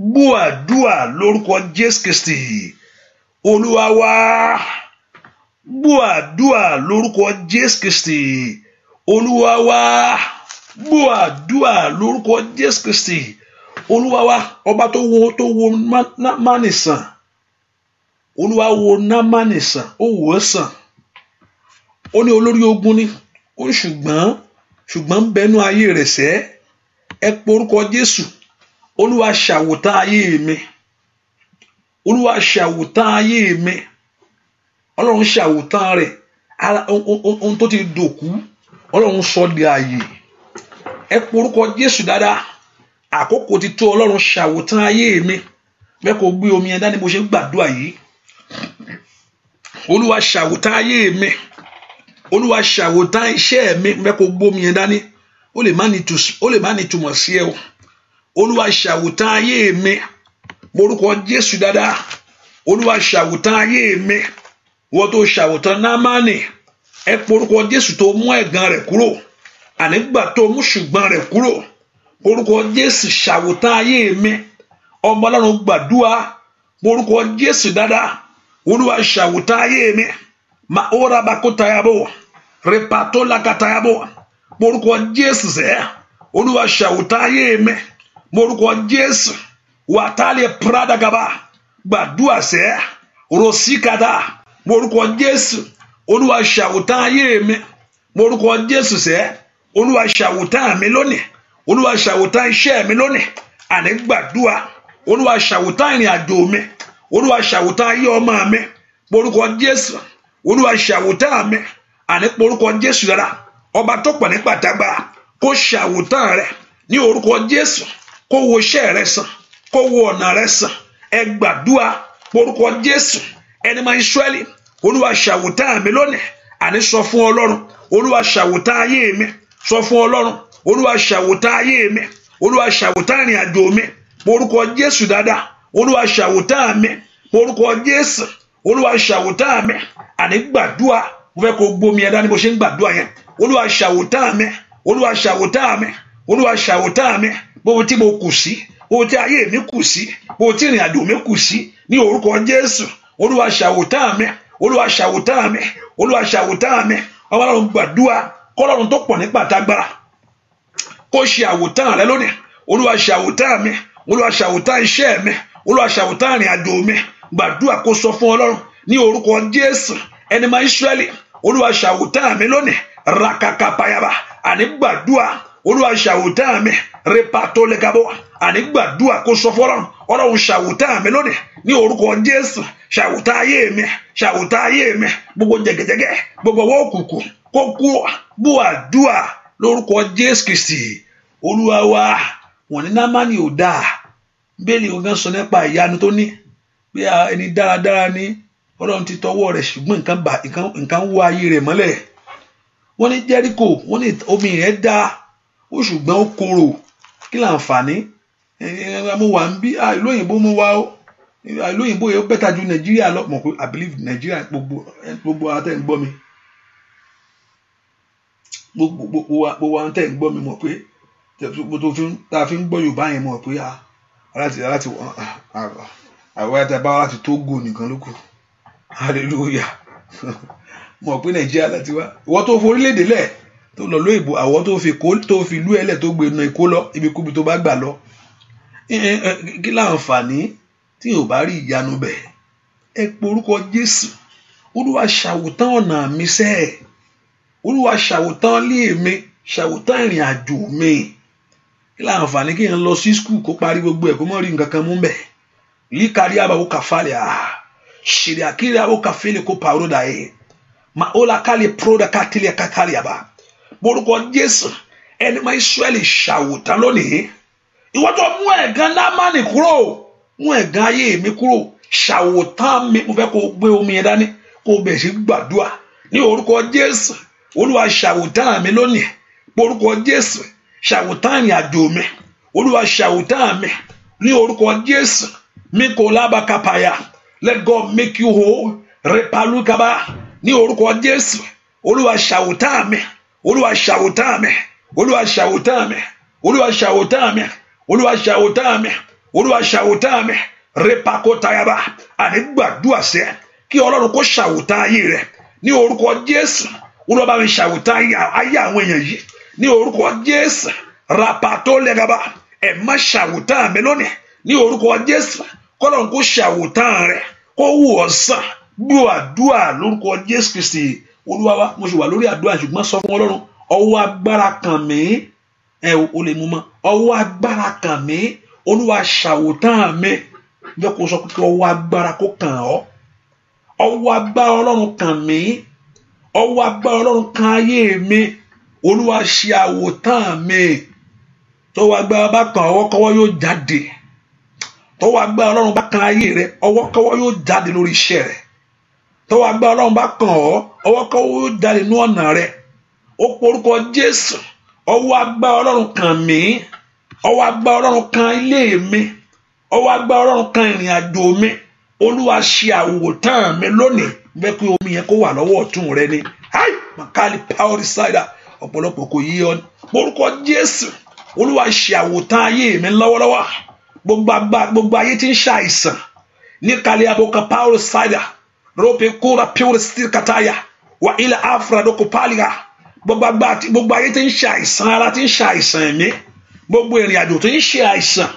[SPEAKER 2] Gbọ́ àdúrà lórúkọ Jésù Kristi Olúwa wa. Gbọ́ àdúrà lórúkọ Jésù Kristi Olúwa wa. Gbọ́ àdúrà lórúkọ Jésù Kristi Olúwa wa. Ọba tó wo Námánì sàn. Olúwa wo Námánì sàn. Ó wò ó sàn. Ó ní olórí ogun ni. Ó ní ṣùgbọ́n bẹnu ayé rẹ̀ sẹ́. Ẹ pe orúkọ Jésù. Olúwa ṣàwòtán ayé mi. Olúwa ṣàwòtán ayé mi. Ọlọ́run ṣàwòtán rẹ̀. Ohun tó ti dòkú Ọlọ́run sọ di ààyè. Ẹ pe orúkọ Jésù dáadáa. Àkókò ti tó. Ọlọ́run ṣàwòtán ayé mi. Bẹ́ẹ̀ kò gbé omi ẹ̀dá ni mo ṣe ń gbàdúrà yìí. Olúwa ṣàwòtán ayé mi. Olúwa ṣàwòtán iṣẹ́ mi. Bẹ́ẹ̀ kò gbé omi ẹ̀dá ni. Ó lè má ní túmọ̀ sí ẹ o. Olúwa ṣàwòtán ayé mi. Orúkọ Jésù dáadáa. Olúwa ṣàwòtán ayé mi. Wọ́n tó ṣàwòtán Námánì. Ẹ pe orúkọ Jésù tó mú ẹ̀gàn rẹ̀ kúrò. Ànígbà tó mú ṣùgbọ́n rẹ̀ kúrò. Orúkọ Jésù ṣàwòtán ayé mi. Ọmọ Ọlọ́run gbàdúrà. Orúkọ Jésù dáadáa. Olúwa ṣàwòtán ayé mi. Ma ora bakotayabo. Repato lakatayabo. Orúkọ Jésù sẹ́. Olúwa ṣàwòtán ayé mi. Orúkọ Jésù. Wàtálẹ̀ pradagaba. Gbàdúrà sẹ́. Rosikada. Orúkọ Jésù. Olúwa ṣàwòtán ayé mi. Orúkọ Jésù sẹ́. Olúwa ṣàwòtán mi lónìí. Olúwa ṣàwòtán iṣẹ́ mi lónìí. Àní gbàdúrà. Olúwa ṣàwòtán ìrìn àjò mi. Olúwa ṣàwòtán ayé ọmọ mi. Orúkọ Jésù. Olúwa ṣàwòtán mi. Àní orúkọ Jésù dára. Ọba tó pọ̀ ní pàtàgbà kó ṣàwòtán rẹ̀ ní orúkọ Jésù. Kó wo iṣẹ́ rẹ sàn. Kó wo ọ̀nà rẹ sàn. Ẹ gbàdúrà orúkọ Jésù. Ẹni máa Ísírẹ́lì. Olúwa ṣàwòtán mi lónìí. Àní sọ fún Ọlọ́run. Olúwa ṣàwòtán ayé mi. Sọ fún Ọlọ́run. Olúwa ṣàwòtán ayé mi. Olúwa ṣàwòtán ìrìn àjò mi. Orúkọ Jésù dáadáa. Olúwa ṣàwòtán mi. Orúkọ Jésù. Olúwa ṣàwòtán mi. Àní gbàdúrà. Mo fẹ́ kó gbómi ẹ̀dá ni mo ṣe ń gbàdúrà yẹn. Olúwa ṣàwòtán mi. Olúwa ṣàwòtán mi. Olúwa ṣàwòtán mi. Bó tí mo kù sí. Bó tí ayé mi kù sí. Bó tí ìrìn àjò mi kù sí. Ní orúkọ Jésù. Olúwa ṣàwòtán mi. Olúwa ṣàwòtán mi. Olúwa ṣàwòtán mi. Ọlọ́run gbàdúrà. Kọ́lọ́run tó pọ̀ ní pàtàgbára. Kó ṣe àwòtán rẹ lónìí. Olúwa ṣàwòtán mi. Olúwa ṣàwòtán iṣẹ́ mi. Olúwa ṣàwòtán ìrìn àjò mi. Gbàdúrà kó sọ fún Ọlọ́run ní orúkọ Jésù. Ẹni máa Ísírẹ́lì. Olúwa ṣàwòtán mi lónìí. Rakakapayaba. Àní gbàdúrà. Olúwa ṣàwòtán mi. Repato legabo. Àní gbàdúrà kó sọ fún Ọlọ́run. Ọlọ́run ṣàwòtán mi lónìí. Ní orúkọ Jésù. Ṣàwòtán ayé mi. Ṣàwòtán ayé mi. Gbogbo jẹgẹjẹgẹ. Gbogbo ọwọ́ òkùnkùn.
[SPEAKER 1] kó kúrò gbọ́ àdúà lórúkọ Jésù Kristi Olúwa wa. Wọ́n ní Námánì ò dáa bẹ́ẹ̀ni ogan sọ nípa ìyanu tó ní bí ẹni dáradára ní Ọlọ́run ti tọwọ́ rẹ̀ ṣùgbọ́n nǹkan wọ ayé rẹ̀ mọ́lẹ̀. Wọ́n ní Jẹ́ríkò wọ́n ní omi rẹ̀ dá ó ṣùgbọ́n ó korò kí láǹfààní mo wà ń bí ìlú òyìnbó mo wá ó ìlú òyìnbó yẹn bẹ́tà ju Nàìjíríà lọ mọ̀ pé I believe Nàìjíríà gbogbo àtẹ̀ ń gbọ́ mi gbogbo àtẹ̀ ń gbọ́ mi mọ̀ pé tá a fi ń gbọ́ Yorùbá yẹn mọ̀ pé láti àwọn àtàbá láti Tógò nìkan ló kù hallelujah mọ̀ pé Nàìjíríà láti wá ìwọ tó forílẹ̀-èdè lẹ̀ tó lọ lóyìnbó àwọn tó fi ìlú ẹlẹ̀ tó gbé na Èkó lọ ibikúbi tó bá gbà lọ kí láǹfààní tí yóò bá rí ìyanu bẹ̀. Ẹ pe orúkọ Jésù. Olúwa ṣàwòtán ọ̀nà mi sẹ́ẹ̀. Olúwa ṣàwòtán ilé mi ṣàwòtán ìrìn àjò mi. Kí láǹfààní kí n lọ sí skul kó parí gbogbo ẹ̀ kó mọ̀ rí nǹkan kan mú bẹ̀. Líkàrí àbáwò kàfàlẹ̀ ṣèrè àkírí àbáwò kàfẹ́lẹ̀ kó pàrọ̀ dà ẹ̀. Mà ó la kálẹ̀ púrọ́dà kátìlẹ̀ kátàlẹ̀ àbá. Orúkọ Jésù ẹni máa Ísírẹ́lì ṣàwòtán lónìí. Ìwọ tó mú ẹ̀gàn Námánì kúrò mú ẹ̀gàn ayé mi kúrò ṣàwòtán mi mo fẹ́ kó gbé omi yẹn dání kó bẹ̀ sí gbàdúrà ní orúkọ Jésù. Olúwa ṣàwòtán mi lónìí orúkọ Jésù ṣàwòtán ìrìn àjò mi Olúwa ṣàwòtán mi ní orúkọ Jésù mi kò lábàkápáyà let God make you whole repalukaba ní orúkọ Jésù. Olúwa ṣàwòtán mi Olúwa ṣàwòtán mi Olúwa ṣàwòtán mi Olúwa ṣàwòtán mi Olúwa ṣàwòtán mi Olúwa ṣàwòtán mi repakotayaba àní gbàdúrà sẹ́ kí Ọlọ́run kó ṣàwòtán ayé rẹ̀ ní orúkọ Jésù. Olúwa bá mi ṣàwòtán ayé àwọn èèyàn yìí ní orúkọ Jésù. Rapato lẹ́gàbà ẹ̀ má ṣàwòtán mi lónìí ní orúkọ Jésù. Kọ́lọ́run kó ṣàwòtán rẹ̀ kó wù ọ́ sàn gbọ́ àdúrà lórúkọ Jésù Kristi Olúwa wa. Mo ṣe wà lórí àdúrà ṣùgbọ́n sọ fún Ọlọ́run ọwọ́ agbára kàn mí o lè mú mọ́ ọwọ́ agbára kàn mí Olúwa ṣàwòtán mi bẹ́ẹ̀ kó sọ pé ọwọ́ agbára kó kàn ọ́ ọwọ́ agbára Ọlọ́run kàn mí ọwọ́ agbára Ọlọ́run kàn ayé mi Olúwa ṣàwòtán mi. Tọwọ́ agbára bá kàn ọwọ́kọ́wọ́ yóò jáde. Tọwọ́ agbára Ọlọ́run bá kàn ayé rẹ ọwọ́kọ́wọ́ yóò jáde lórí iṣẹ́ rẹ. Tọwọ́ agbára Ọlọ́run bá kàn ọ́ ọwọ́kọ́wọ́ yóò jáde ní ọ̀nà rẹ. Ó porúkọ Jésù. Ọwọ́ agbára Ọlọ́run kàn mí ọwọ́ agbára Ọlọ́run kàn ilé mi ọwọ́ agbára Ọlọ́run kàn ìrìn àjò mi Olúwa ṣàwòtán mi lónìí bẹ́ẹ̀ kí omi yẹn kó wà lọ́wọ́ ọ̀tún rẹ ni makali power cider ọ̀pọ̀lọpọ̀ kò yí ọ porúkọ Jésù. Olúwa ṣàwòtán ayé mi lọ́wọ́lọ́wọ́ gbogbo ayé tí ń ṣàìsàn ní kali aboka power cider rope kura pure steel kataya wa ilẹ̀ afradoko paliga gbogbo ayé tí ń ṣàìsàn ara tí ń ṣàìsàn ẹ̀mí gbogbo ìrìn àjò tó ń ṣe àìsàn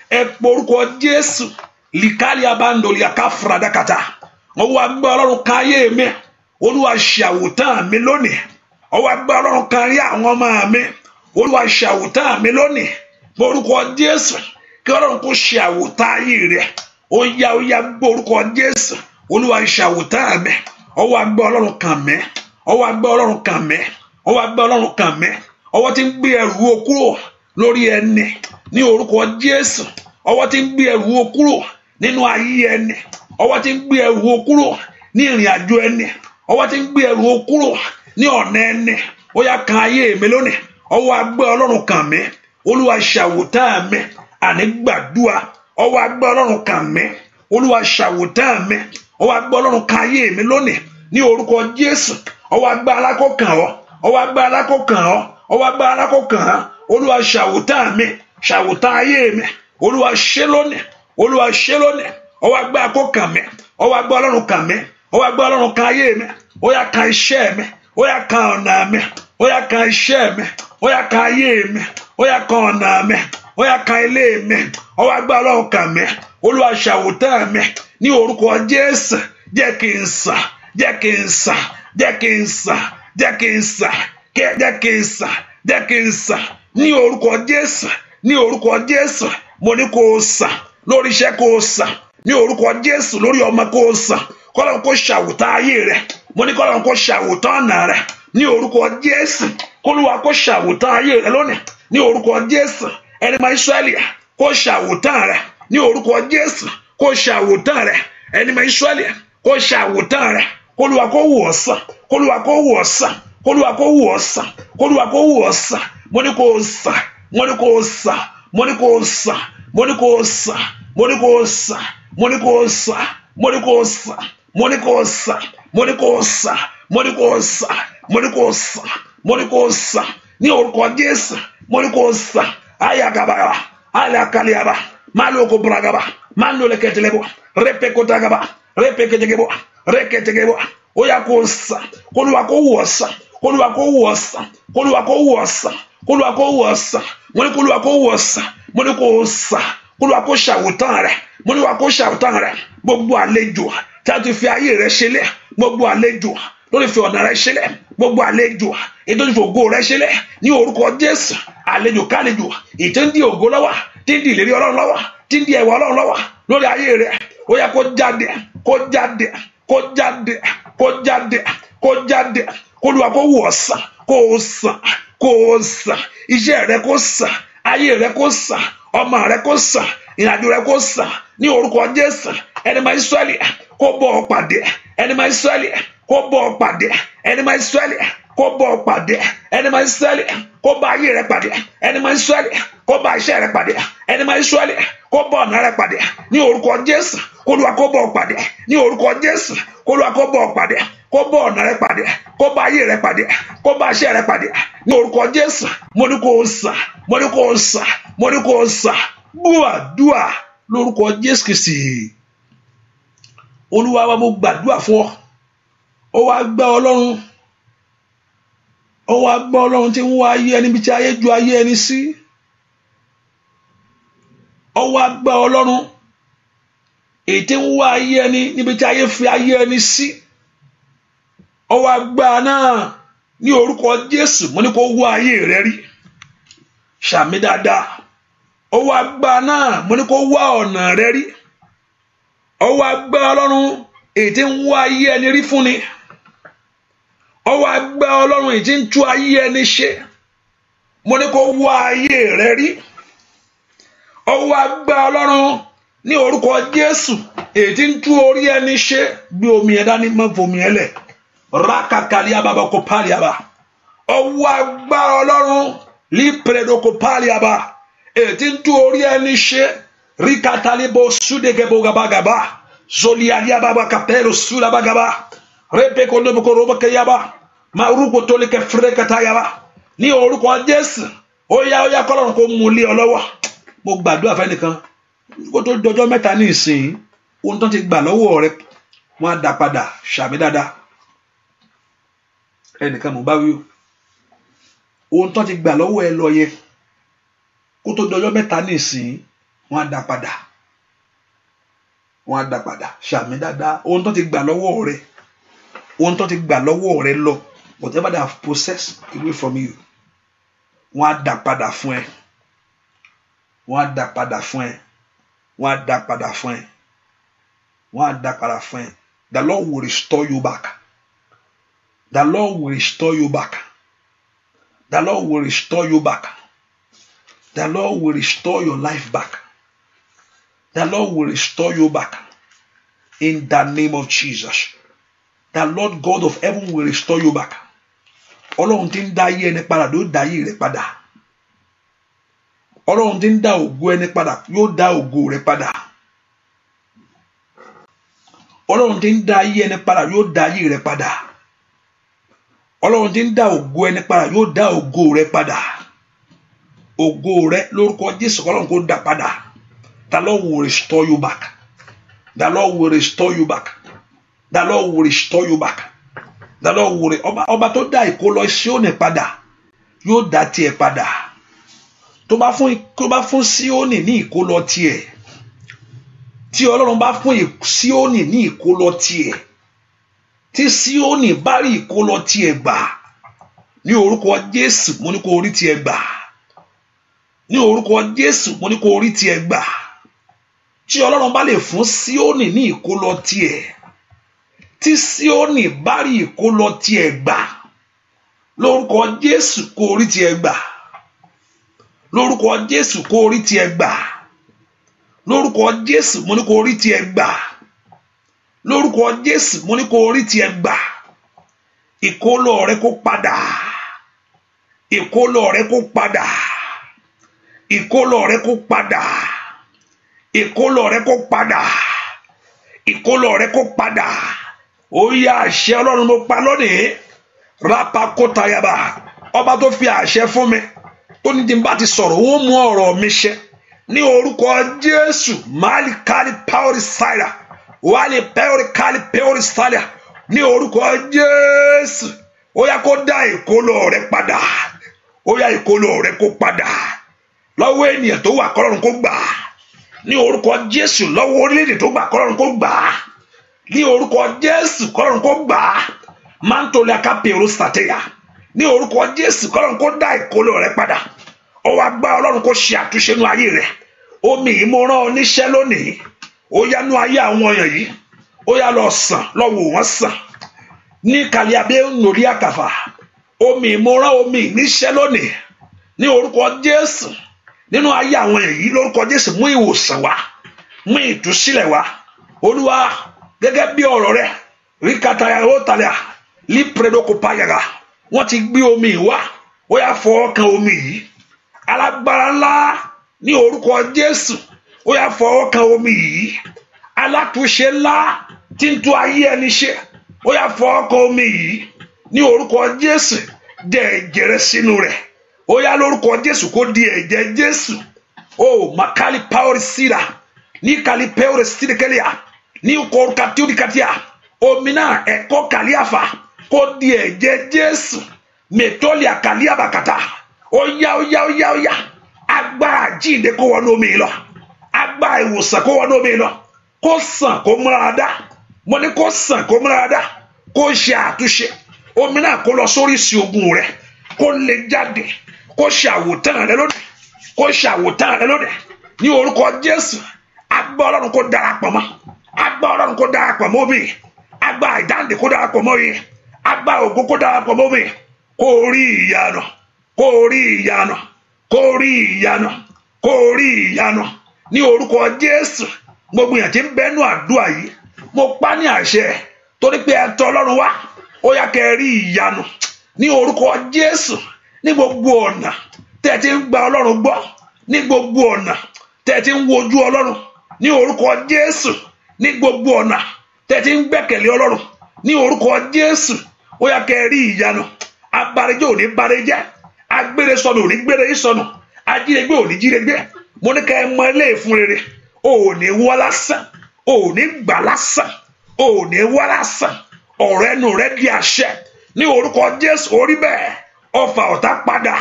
[SPEAKER 1] ẹ porúkọ Jésù likali abandoli akafradakata ọwọ́ agbára Ọlọ́run kan ayé mi Olúwa ṣàwòtán mi lónìí ọwọ́ agbára Ọlọ́run kan rí àwọn ọmọ mi Olúwa ṣàwòtán mi lónìí porúkọ Jésù kí Ọlọ́run kó ṣàwòtán ayé rẹ̀ ó yá porúkọ Jésù Olúwa ṣàwòtán mi ọwọ́ agbára Ọlọ́run kan mi ọwọ́ agbára Ọlọ́run kan mi ọwọ́ agbára Ọlọ́run kan mi ọwọ́ tí ń gbé ẹrù wo kúrò lórí ẹni ní orúkọ Jésù ọwọ́ tí ń gbé ẹrù wo kúrò nínú ayé ẹni ọwọ́ tí ń gbé ẹrù wo kúrò ní ìrìn àjò ẹni ọwọ́ tí ń gbé ẹrù wo kúrò ní ọ̀nà ẹni ó yá kan ayé mi lónìí ọwọ́ agbára Ọlọ́run kàn mí Olúwa ṣàwòtán mi àní gbàdúrà ọwọ́ agbára Ọlọ́run kàn mí Olúwa ṣàwòtán mi ọwọ́ agbára Ọlọ́run kàn ayé mi lónìí ní orúkọ Jésù ọwọ́ agbára alákọ̀ọ́kàn ọ́ ọwọ́ agbára alákọ̀ọ́kàn ọ́ ọwọ́ agbára alákọ̀ọ́kàn ọ́ Olúwa ṣàwòtán mi ṣàwòtán ayé mi Olúwa ṣe lónìí Olúwa ṣe lónìí ọwọ́ agbára kó kàn mí ọwọ́ agbára Ọlọ́run kàn mí ọwọ́ agbára Ọlọ́run kàn ayé mi ó yá kan iṣẹ́ mi ó yá kan ọ̀nà mi ó yá kan iṣẹ́ mi ó yá kan ayé mi ó yá kan ọ̀nà mi ó yá kan ilé mi ọwọ́ agbára Ọlọ́run kàn mí Olúwa ṣàwòtán mi ní orúkọ Jésù jẹ́ kí n sàn jẹ́ kí n sàn jẹ́ kí n sàn jẹ́ kí n sàn jẹ́ kí n sàn jẹ́ kí n sàn ní orúkọ Jésù ní orúkọ Jésù mo ní kó o sàn lórí iṣẹ́ kó o sàn ní orúkọ Jésù lórí ọmọ kó o sàn kọ́lọ́run kó ṣàwòtán ayé rẹ̀ mo ní kọ́lọ́run kó ṣàwòtán ọ̀nà rẹ̀ ní orúkọ Jésù k'Olúwa kó ṣàwòtán ayé rẹ lónìí ní orúkọ Jésù ẹni máa Ísírẹ́lì kó ṣàwòtán rẹ ní orúkọ Jésù kó ṣàwòtán rẹ ẹni máa Ísírẹ́lì kó ṣàwòtán rẹ k'Olúwa kó wò ọ́ sàn k'Olúwa kó wò ọ́ sàn k'Olúwa kó wò ọ́ sàn k'Olúwa kó wò ọ́ sàn mo ní kó sàn mo ní kó sàn mo ní kó sàn mo ní kó sàn mo ní kó sàn mo ní kó sàn mo ní kó sàn mo ní kó sàn mo ní kó sàn mo ní kó sàn mo ní kó sàn mo ní kó sàn ní orúkọ Jésù mo ní kó sàn ayagaba alakaliaba maloko bragaba mandoleketelebo repekotagaba repeketegebo reketegebo oya kó sàn k'Olúwa kó wò ọ́ sàn k'Olúwa kó wò ọ́ sàn k'Olúwa kó wò ọ́ sàn k'Olúwa kó wò ọ́ sàn mo ní k'Olúwa kó wò ọ́ sàn mo ní kó sàn k'Olúwa kó ṣàwòtán rẹ mo ní wá kó ṣàwòtán rẹ gbogbo àlejò tí a ti fi ayé rẹ ṣẹlẹ̀ gbogbo àlejò lórí fi ọ̀nà rẹ ṣẹlẹ̀ gbogbo àlejò ètò ìfò ògo rẹ ṣẹlẹ̀ ní orúkọ Jésù àlejò kálejò ètò ń di ògo lọ́wọ́ tí ń di ìlérí Ọlọ́run lọ́wọ́ tí ń di ẹ̀wọ̀ Ọlọ́run lọ́wọ́ lórí ayé rẹ ó yá kó jáde kó jáde kó jáde kó jáde kó jáde k'Olúwa kó wò ọ́ sàn kó sàn kó sàn iṣẹ́ rẹ kó sàn ayé rẹ kó sàn ọmọ rẹ kó sàn ìrìnàjò rẹ kó sàn ní orúkọ Jésù ẹni máa Ísírẹ́lì kó bọ́ ọ pàdé ẹni máa Ísírẹ́lì kó bọ́ ọ pàdé ẹni máa Ísírẹ́lì kó bọ́ ọ pàdé ẹni máa Ísírẹ́lì kó bá ayé rẹ pàdé ẹni máa Ísírẹ́lì kó bá iṣẹ́ rẹ pàdé ẹni máa Ísírẹ́lì kó bọ́ ọ̀nà rẹ pàdé ní orúkọ Jésù k'Olúwa kó bọ́ ọ pàdé ní orúkọ Jésù k'Olúwa kó bọ́ ọ pàdé kó bọ́ ọ̀nà rẹ pàdé kó bá ayé rẹ pàdé kó bá iṣẹ́ rẹ pàdé ní orúkọ Jésù mo ní kó sàn mo ní kó sàn mo ní kó sàn gbàdúrà lórúkọ Jésù Kristi Olúwa wa mo gbàdúrà fún ọ ó wá gbà Ọlọ́run ó wá gbà Ọlọ́run tí ń wá ayé ẹni bí tí ayé ju ayé ẹni sí ó wá gbà Ọlọ́run èyí tí ń wá ayé ẹni níbi tí ayé fi ayé ẹni sí ó wá gbà náà ní orúkọ Jésù mo ní kó wá ayé rẹ rí ṣàmì dáadáa ó wá gbà náà mo ní kó wá ọ̀nà rẹ rí ó wá gbà Ọlọ́run èyí tí ń wá ayé ẹni rí fún ni ó wá gbà Ọlọ́run èyí tí ń tú ayé ẹni ṣe mo ní kó wá ayé rẹ rí ó wá gbà Ọlọ́run ní orúkọ Jésù èyí tí ń tú orí ẹni ṣe gbé omi ẹ dání má fomi ẹ lẹ̀ rákàkàlíàbà bọkọ pàlíàbà ó wá gbà Ọlọ́run lípredoko pàlíàbà èyí tí ń tú orí ẹni ṣe rikatalibo sudegebo gabagaba zolialiababa kapelo sulabagaba repeko loboko robakayaba maruko tolike frekatayaba ní orúkọ Jésù ó yá kọ́lọ́run kó mú lé ọ lọ́wọ́ mo gbàdúrà fẹ́nìkan kó tó dọjọ́ mẹ́ta ní ìsìn ohun tó ti gbà lọ́wọ́ rẹ wọ́n á dá padà ṣàmì dáadáa ẹnìkan mo bá wí ohun tó ti gbà lọ́wọ́ ẹ lọ yẹ kó tó dọjọ́ mẹ́ta ní ìsìn wọ́n á dá padà wọ́n á dá padà ṣàmì dáadáa ohun tó ti gbà lọ́wọ́ rẹ ohun tó ti gbà lọ́wọ́ rẹ lọ whatever they have possessed away from you wọ́n á dá padà fún ẹ wọ́n á dá padà fún ẹ wọ́n á dá padà fún ẹ wọ́n á dá padà fún ẹ the Lord will restore you back the Lord will restore you back the Lord will restore you back the Lord will restore your life back the Lord will restore you back in the name of Jesus the Lord God of heaven will restore you back Ọlọ́run tí ń dá ayé ẹni padà ló dá ayé rẹ padà Ọlọ́run tí ń dá ògo ẹni padà yóò dá ògo rẹ padà Ọlọ́run tí ń dá ayé ẹni padà yóò dá ayé rẹ padà Ọlọ́run tí ń dá ògo ẹni padà yóò dá ògo rẹ padà ògo rẹ lórúkọ Jésù Ọlọ́run kó dá padà the Lord will restore you back the Lord will restore you back the Lord will restore you back the Lord will ọba tó dá ìkólọ Síónì padà yóò dá tiẹ̀ padà tó bá fún Síónì ní ìkólọ tiẹ̀ tí Ọlọ́run bá fún Síónì ní ìkólọ tiẹ̀ tí Síónì bá rí ìkólọ tiẹ̀ gbà ní orúkọ Jésù mo ní kó rí tiẹ̀ gbà ní orúkọ Jésù mo ní kó rí tiẹ̀ gbà tí Ọlọ́run bá lè fún Síónì ní ìkólọ tiẹ̀ tí Síónì bá rí ìkólọ tiẹ̀ gbà lórúkọ Jésù kó rí tiẹ̀ gbà, lórúkọ Jésù kó rí tiẹ̀ gbà, lórúkọ Jésù mo ní kó rí tiẹ̀ gbà, lórúkọ Jésù mo ní kó rí tiẹ̀ gbà. Ìkólọ rẹ kó padà, ìkólọ rẹ kó padà, ìkólọ rẹ kó padà, ìkólọ rẹ kó padà, ìkólọ rẹ kó padà. Ó yá àṣẹ Ọlọ́run mo pa lónìí. Rápá kó tayaba, ọba tó fi àṣẹ fún mi tó ní tí n bá ti sọ̀rọ̀ wọ́n mú ọ̀rọ̀ mi ṣẹ ní orúkọ Jésù. Máàlì kálí pàórí sáyà, wálé pàórí kálí pàórí sáyà ní orúkọ Jésù. Ó yá kó dá ìkólọ rẹ padà, ó yá ìkólọ rẹ kó padà lọ́wọ́ ènìyàn tó wà kọ́lọ́run kó gbà ní orúkọ Jésù, lọ́wọ́ orílẹ̀-èdè tó gbà kọ́lọ́run kó gbà ní orúkọ Jésù, kọ́lọ́run kó gbà. Mantole akapèrò sàtẹ̀yà ní orúkọ Jésù, kọ́lọ́run kó dá ìkólọ rẹ padà. Ọwọ́ agbára Ọlọ́run kó ṣe àtúnṣe nínú ayé rẹ. Omi yìí mo rán ọ níṣẹ́ lónìí, ó yá nú ayé àwọn èèyàn yìí, ó yá lọ sàn, lọ wò wọ́n sàn ní kàlíàbẹ nòrí àkàfà. Omi mo rán omi níṣẹ́ lónìí ní orúkọ Jésù nínú ayé àwọn èèyàn yìí. Lórúkọ Jésù mú ìwòsàn wá, mú ìtúsílẹ̀ wá. Olúwa gẹ́gẹ́ bí ọ̀rọ̀ rẹ rí kataya ó talẹ̀ lípredokopáyàgà, wọ́n ti gbé omi wá, ó yá fọwọ́ kan omi yìí. Alágbára ńlá ní orúkọ Jésù, ó yá fọwọ́ kan omi yìí. Alátúnṣe ńlá tí ń tú ayé ẹni ṣe, ó yá fọwọ́ kan omi yìí ní orúkọ Jésù. Dẹ ẹ̀jẹ̀ rẹ sínú rẹ̀, ó yá lórúkọ Jésù kó di ẹ̀jẹ̀ Jésù. O makali power sira ní kali power sirikelia ní korkatiudikatia, omi náà ẹ̀kọ́ kàlíàfà kó di ẹ̀jẹ̀ Jésù. Mẹtọ́lì àkàlíàbàkàtà, ó yá ó yá ó yá ó yá. Agbára jíǹde kó wọnú omi lọ, agbára ìwòsàn kó wọnú omi lọ, kó sàn kó múra dá. Mo ní kó sàn kó múra dá, kó ṣe àtúnṣe. Omi náà kó lọ sórí sí ogun rẹ, kó lè jáde, kó ṣe àwòtán rẹ lónìí, kó ṣe àwòtán rẹ lónìí ní orúkọ Jésù. Agbára Ọlọ́run kó darapọ̀ mọ́, agbára Ọlọ́run kó darapọ̀ mọ́ omi, agbára ìdáǹdè kó darapọ̀ mọ́ omi, agbára ògo kó darapọ̀ mọ́ omi. Kó rí ìyanu, kó rí ìyanu, kó rí ìyanu, kó rí ìyanu ní orúkọ Jésù. Gbogbo èèyàn tí ń bẹnu àdúrà yìí mo pa ní àṣẹ, torí pé ẹ tọ̀ Ọlọ́run wá, ó yá kẹ́ rí ìyanu ní orúkọ Jésù. Ní gbogbo ọ̀nà tẹ́ ti ń gba Ọlọ́run gbọ́, ní gbogbo ọ̀nà tẹ́ ti ń wojú Ọlọ́run ní orúkọ Jésù, ní gbogbo ọ̀nà tẹ́ ti ń gbẹ́kẹ̀lé Ọlọ́run ní orúkọ Jésù, ó yá kẹ́ rí ìyanu. Abarejẹ́ ò ní barejẹ́, agbére sọnù ò ní gbére sọnù, ajírégbé ò ní jírégbé. Mo ní kẹ́ ẹ mọ ilé ìfún rere, ò ní wá lásán, ò ní gbà lásán, ò ní wá lásán. Ọ̀rọ̀ ẹnu rẹ di àṣẹ ní orúkọ Jésù. Orí bẹ́ẹ̀, ọfà ọ̀tá padà,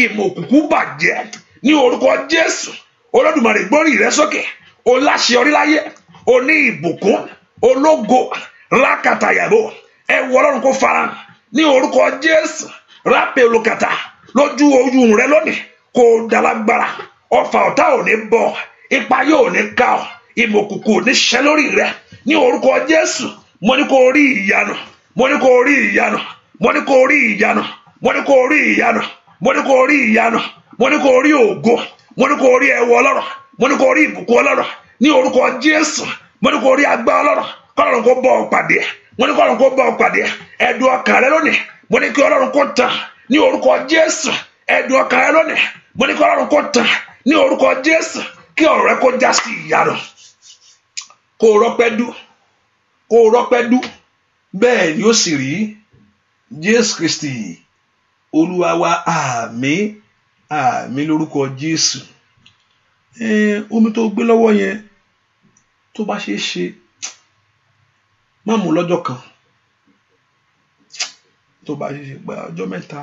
[SPEAKER 1] ìmọ̀ òkùnkùn bàjẹ́ ní orúkọ Jésù. Olódùmarè gbórí rẹ sókè, o láṣẹ orí láyé, o ní ìbùkún, ológo rákàtàyàbò. Ẹ wọ Ọlọ́run kó fara ní orúkọ Jésù. Rápè olùkàtà lójú ojú rẹ lónìí, kó dalágbára. Ọfà ọ̀tá ò ní bọ̀, ipa yóò ní ká ọ, ìmọ̀ òkùnkùn ò ní ṣẹ lórí rẹ ní orúkọ Jésù. Mo ní kó rí ìyanu, mo ní kó rí ìyanu, mo ní kó rí ìyanu, mo ní kó rí ìyanu, mo ní kó rí ìyanu, mo ní kó rí ògo, mo ní kó rí ẹwọ Ọlọ́run, mo ní kó rí ìbùkún Ọlọ́run ní orúkọ Jésù. Mo ní kó rí agbára Ọlọ́run, kọ́lọ́run kó bọ́ ọ pàdé, mo ní kọ́lọ́run kó bọ́ ọ pàdé. Ẹ̀dùn ọkàn rẹ lónìí, mo ní kí Ọlọ́run kó tàn ní orúkọ Jésù. Ẹ̀dùn ọkàn rẹ lónìí, mo ní kí Ọlọ́run kó tàn ní orúkọ Jésù. Kí ọ̀rọ̀ rẹ kó já sí ìyanu, kó rọ́pẹ́ dú, kó rọ́pẹ́ dú. Bẹ́ẹ̀ ni ó sì rí. Jésù Kristi Olúwa wa, àmín àmín lórúkọ Jésù. Omi tó gbé lọ́wọ́ yẹn, tó bá ṣe é ṣe, má mú lọ́jọ́ kan, tó bá ṣe é ṣe pé ọjọ́ mẹ́ta,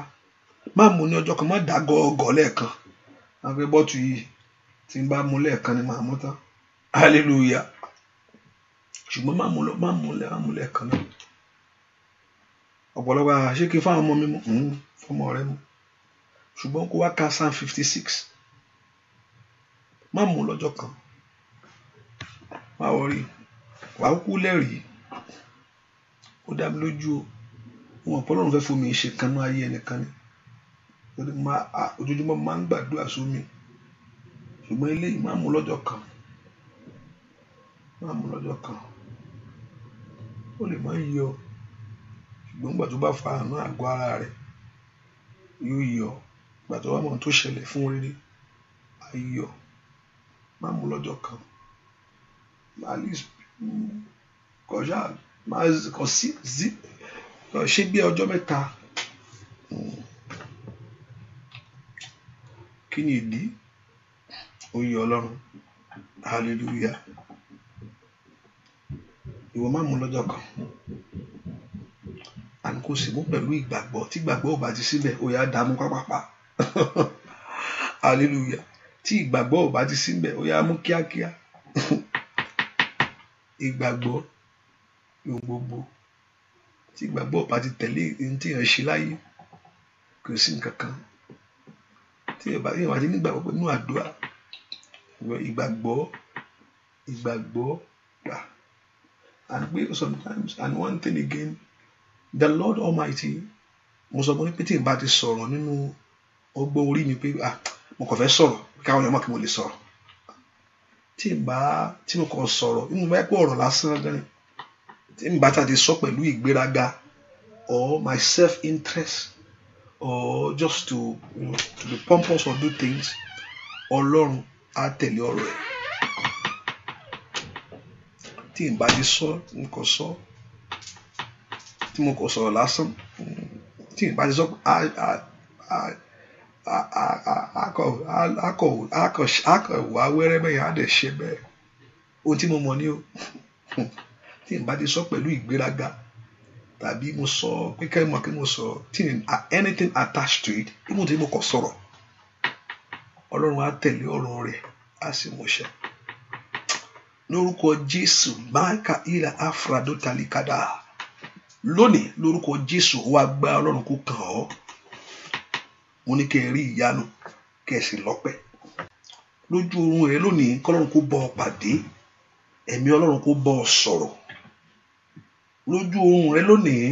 [SPEAKER 1] má mú ní ọjọ́ kan, má dà gọ́ọ̀gọ́ lẹ́ẹ̀kan. Àgbẹ̀ bọ́tù yìí tí ń bá mú lẹ́ẹ̀kan ni màá mú tán, hallelujah. Ṣùgbọ́n má mú lẹ́ẹ̀kan náà. Ọ̀pọ̀lọpọ̀ ṣé kí fáwọn ọmọ mi mú, fọmọ rẹ mú, ṣùgbọ́n kó wá ka Psalm 56. Má mú lọ́jọ́ kan, má wọrí, wàá kú lẹ́rìí. Ó dá mi lójú o, wọn pọ̀ lọ́run fẹ́ fún mi ṣe kan náà ayé ẹnìkan ni ojoojúmọ́ máa ń gbàdúrà sómi ṣùgbọ́n eléyìí máa mú lọ́jọ́ kan ó lè má yọ ṣùgbọ́n nígbà tó bá fa àánú àgọ́ ara rẹ̀ yóò yọ ìgbà tó bá mọ̀ tó ṣẹlẹ̀ fún rere ayọ̀ máa mú lọ́jọ́ kan at least kọjá kọ sí ṣé bí ọjọ́ mẹ́ta kí ni ìdí oyè Ọlọ́run hallelujah ìwọ máa mú lọ́jọ́ kan and kò sì mú pẹ̀lú ìgbàgbọ́ tí ìgbàgbọ́ ò bá ti síbẹ̀ ó yá dààmú pápápá hallelujah tí ìgbàgbọ́ ò bá ti síbẹ̀ ó yá mú kíákíá ìgbàgbọ́ yóò gbogbo tí ìgbàgbọ́ ò bá ti tẹ̀lé ohun tí èèyàn ṣe láyé kò sí nǹkan kan tí èèyàn bá ti nígbàgbọ́ pé nínú àdúrà ìgbàgbọ́ and pé sometimes and one thing again the Lord Almighty mo sọ pé tí n bá ti sọ̀rọ̀ nínú ọgbọ́n orí mi pé mo kàn fẹ́ sọ̀rọ̀ káwọn èèyàn mọ̀ kí mo lè sọ̀rọ̀ tí mo kàn sọ̀rọ̀ nínú bá pẹ́ ọ̀rọ̀ lásán gan ni tí n bá ti sọ pẹ̀lú ìgbéraga or my self-interest or just to be pompous or do things Ọlọ́run á tẹ̀lé ọ̀rọ̀ ẹ̀ tí n bá ti sọ nǹkan sọ tí mo kàn sọ̀rọ̀ lásán tí n bá ti sọ akọ̀wá wẹ́rẹ́ bẹ́ẹ̀ á dẹ̀ ṣe bẹ́ẹ̀ ohun tí mo mọ̀ ní o tí n bá ti sọ pẹ̀lú ìgbéraga tàbí mo sọ pé kẹ́ mọ̀ kí mo sọ tí anything attached to it ìmú tí mo kàn sọ̀rọ̀ Ọlọ́run á tẹ̀lé ọ̀rọ̀ rẹ̀ á sì múṣẹ lórúkọ Jésù máìkà ìlà afradotalikada lónìí lórúkọ Jésù wá gbá Ọlọ́run kó kàn ọ́ mo ní kẹ́ ẹ rí ìyanu kẹ́ ẹ sì lọ́pẹ́ lójú oorun rẹ lónìí kọ́lọ́run kó bọ́ ọ pàdé ẹ̀mí Ọlọ́run kó bọ́ ọ sọ̀rọ̀ lójú oorun rẹ lónìí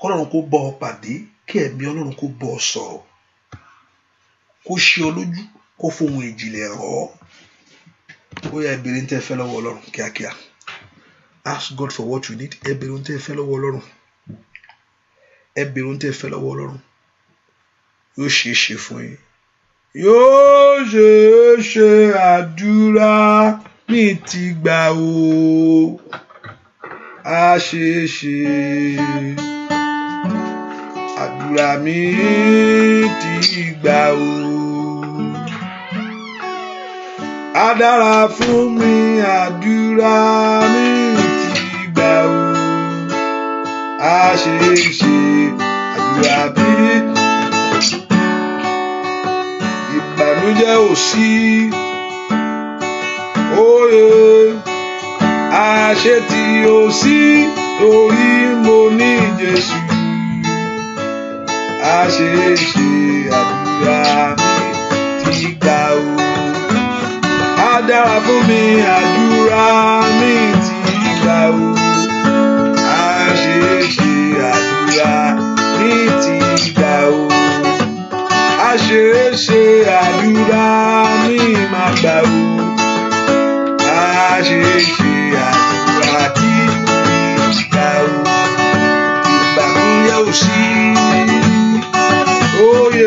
[SPEAKER 1] kọ́lọ́run kó bọ́ ọ pàdé kí ẹ̀mí Ọlọ́run kó bọ́ ọ sọ̀rọ̀ kó ṣe ọ lójú kó fohùn ìjìnlẹ̀ rọ̀ ọ́ ó yá ẹ béèrè ń tẹ́ fẹ́ lọ́wọ́ Ọlọ́run kíákíá ask God for what you need ẹ béèrè ń tẹ́ fẹ́ lọ́wọ́ Ọlọ́run ẹ béèrè ń tẹ́ fẹ́ lọ́wọ́ Ọlọ́run yóò ṣe é ṣe fún yín yóò ṣe é ṣe àdúrà mi ti gbà o á ṣe é ṣe àdúrà mi ti gbà o á dára fún mi àdúrà mi ti gbà o á ṣe é ṣe àdúrà mi. Ìbànújẹ́ ò sí òye àṣetì ò sí torí mo ní Jésù àṣeṣe àdúrà mi ti gbà o á dára fún mi àdúrà mi ti gbà o àṣeṣe àdúrà mi ti gbà o àṣeṣe àdúrà mi máa gbà o àṣeṣe àdúrà tí mi gbà o ìbànújẹ́ ò sí òye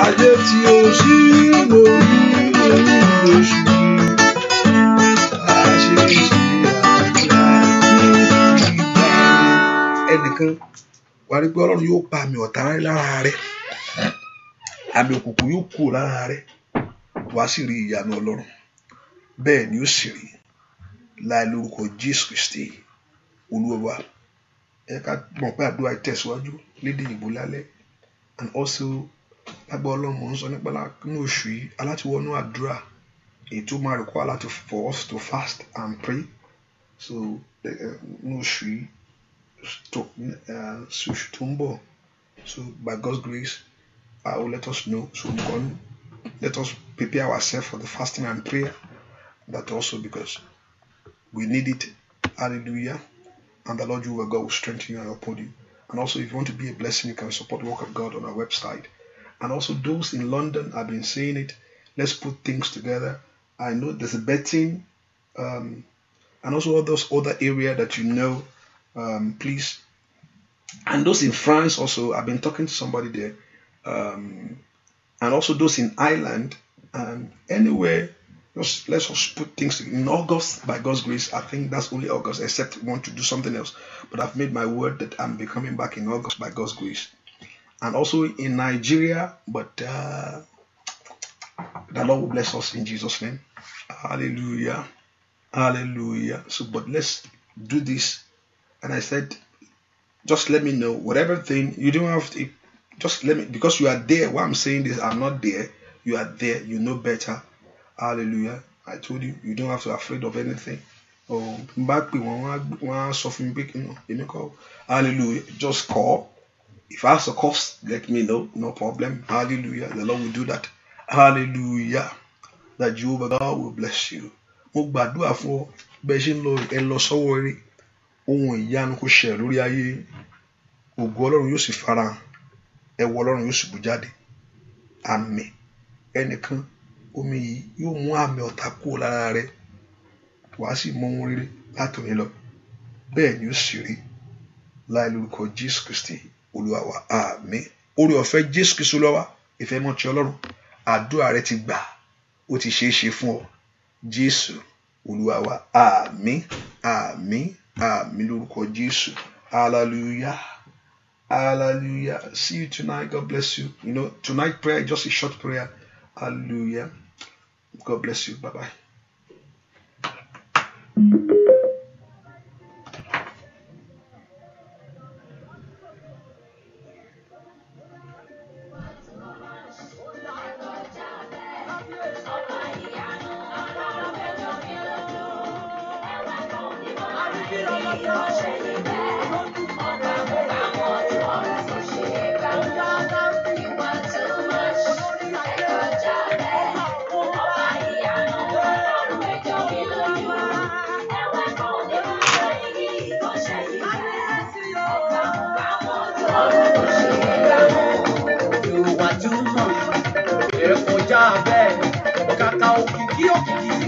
[SPEAKER 1] ayé tí ò sí lórí oṣù àṣeṣe àdúrà mi gbà o. ẹnìkan wà á rí pé Ọlọ́run yóò pa àmì ọ̀tá lára rẹ̀ àmì òkùnkùn yóò kúrò lára rẹ̀ wàá sì rí ìyanu Ọlọ́run bẹ́ẹ̀ ni ó sì rí láì lórúkọ Jésù Kristi Olúwa ẹ ká mọ̀ pé àdúrà ìtẹ̀síwájú lédè ìbò lálẹ́ and also lágbà Ọlọ́run mò ń sọ nípa ní oṣù yìí alátiwọnú àdúrà èyí tó máa require láti for us to fast and pray so ní oṣù yìí oṣù tó ń bọ̀ so by God's grace will let us know. So let us prepare ourselves for the fasting and prayer. That also because we need it. Hallelujah. And the Lord your God will strengthen you and uphold you. And also, if you want to be a blessing, you can support Work of God on our website. And also, those in London, I've been saying it. Let's put things together. I know there's a betting, and also all those other area that you know. Please. And those in France also, I've been talking to somebody there. And also those in Ireland, and anywhere. Let's just put things together. In August, by God's grace, I think that's only August, except we want to do something else. But I've made my word that I'm coming back in August by God's grace. And also in Nigeria, but the Lord will bless us in Jesus' name. Hallelujah. Hallelujah. So, but let's do this. And I said, just let me know. Whatever thing, you don't have to, just let me, because you are there. Why I'm saying this, I'm not there. You are there. You know better. Hallelujah. I told you, you don't have to be afraid of anything. Oh, back one suffering big, hallelujah. Just call. If I have a cost, let me know. No problem. Hallelujah. The Lord will do that. Hallelujah. That Jehovah God will bless you. Mo gbàdúrà fún ọ bẹ́ẹ̀ ṣe ń lọ ẹ lọ sọ́wọ́ eré ohun ìyanu kò ṣẹ lórí ayé ògo Ọlọ́run yóò sì farahàn ẹwọ Ọlọ́run yóò sì bú jáde àmín ẹnìkan omi yìí yóò mú àmì ọ̀tá kúrò lára rẹ wàá sì mọ ohun rere látòní lọ bẹ́ẹ̀ ni ó sì rí láì lórúkọ Jésù Kristi Olúwa wa àmín oore ọ̀fẹ́ Jésù Kristi Olúwa wa ìfẹ́ mọ́ ti Ọlọ́run àdúrà rẹ ti gbà ó ti ṣeé ṣe fún ọ Jésù Olúwa wa àmín àmín àmín lórúkọ Jésù hallelujah hallelujah. See you tonight. God bless you. You know, tonight prayer just a short prayer. Hallelujah. God bless you. Bye bye.
[SPEAKER 3] Kàkà òkìkí òkìkí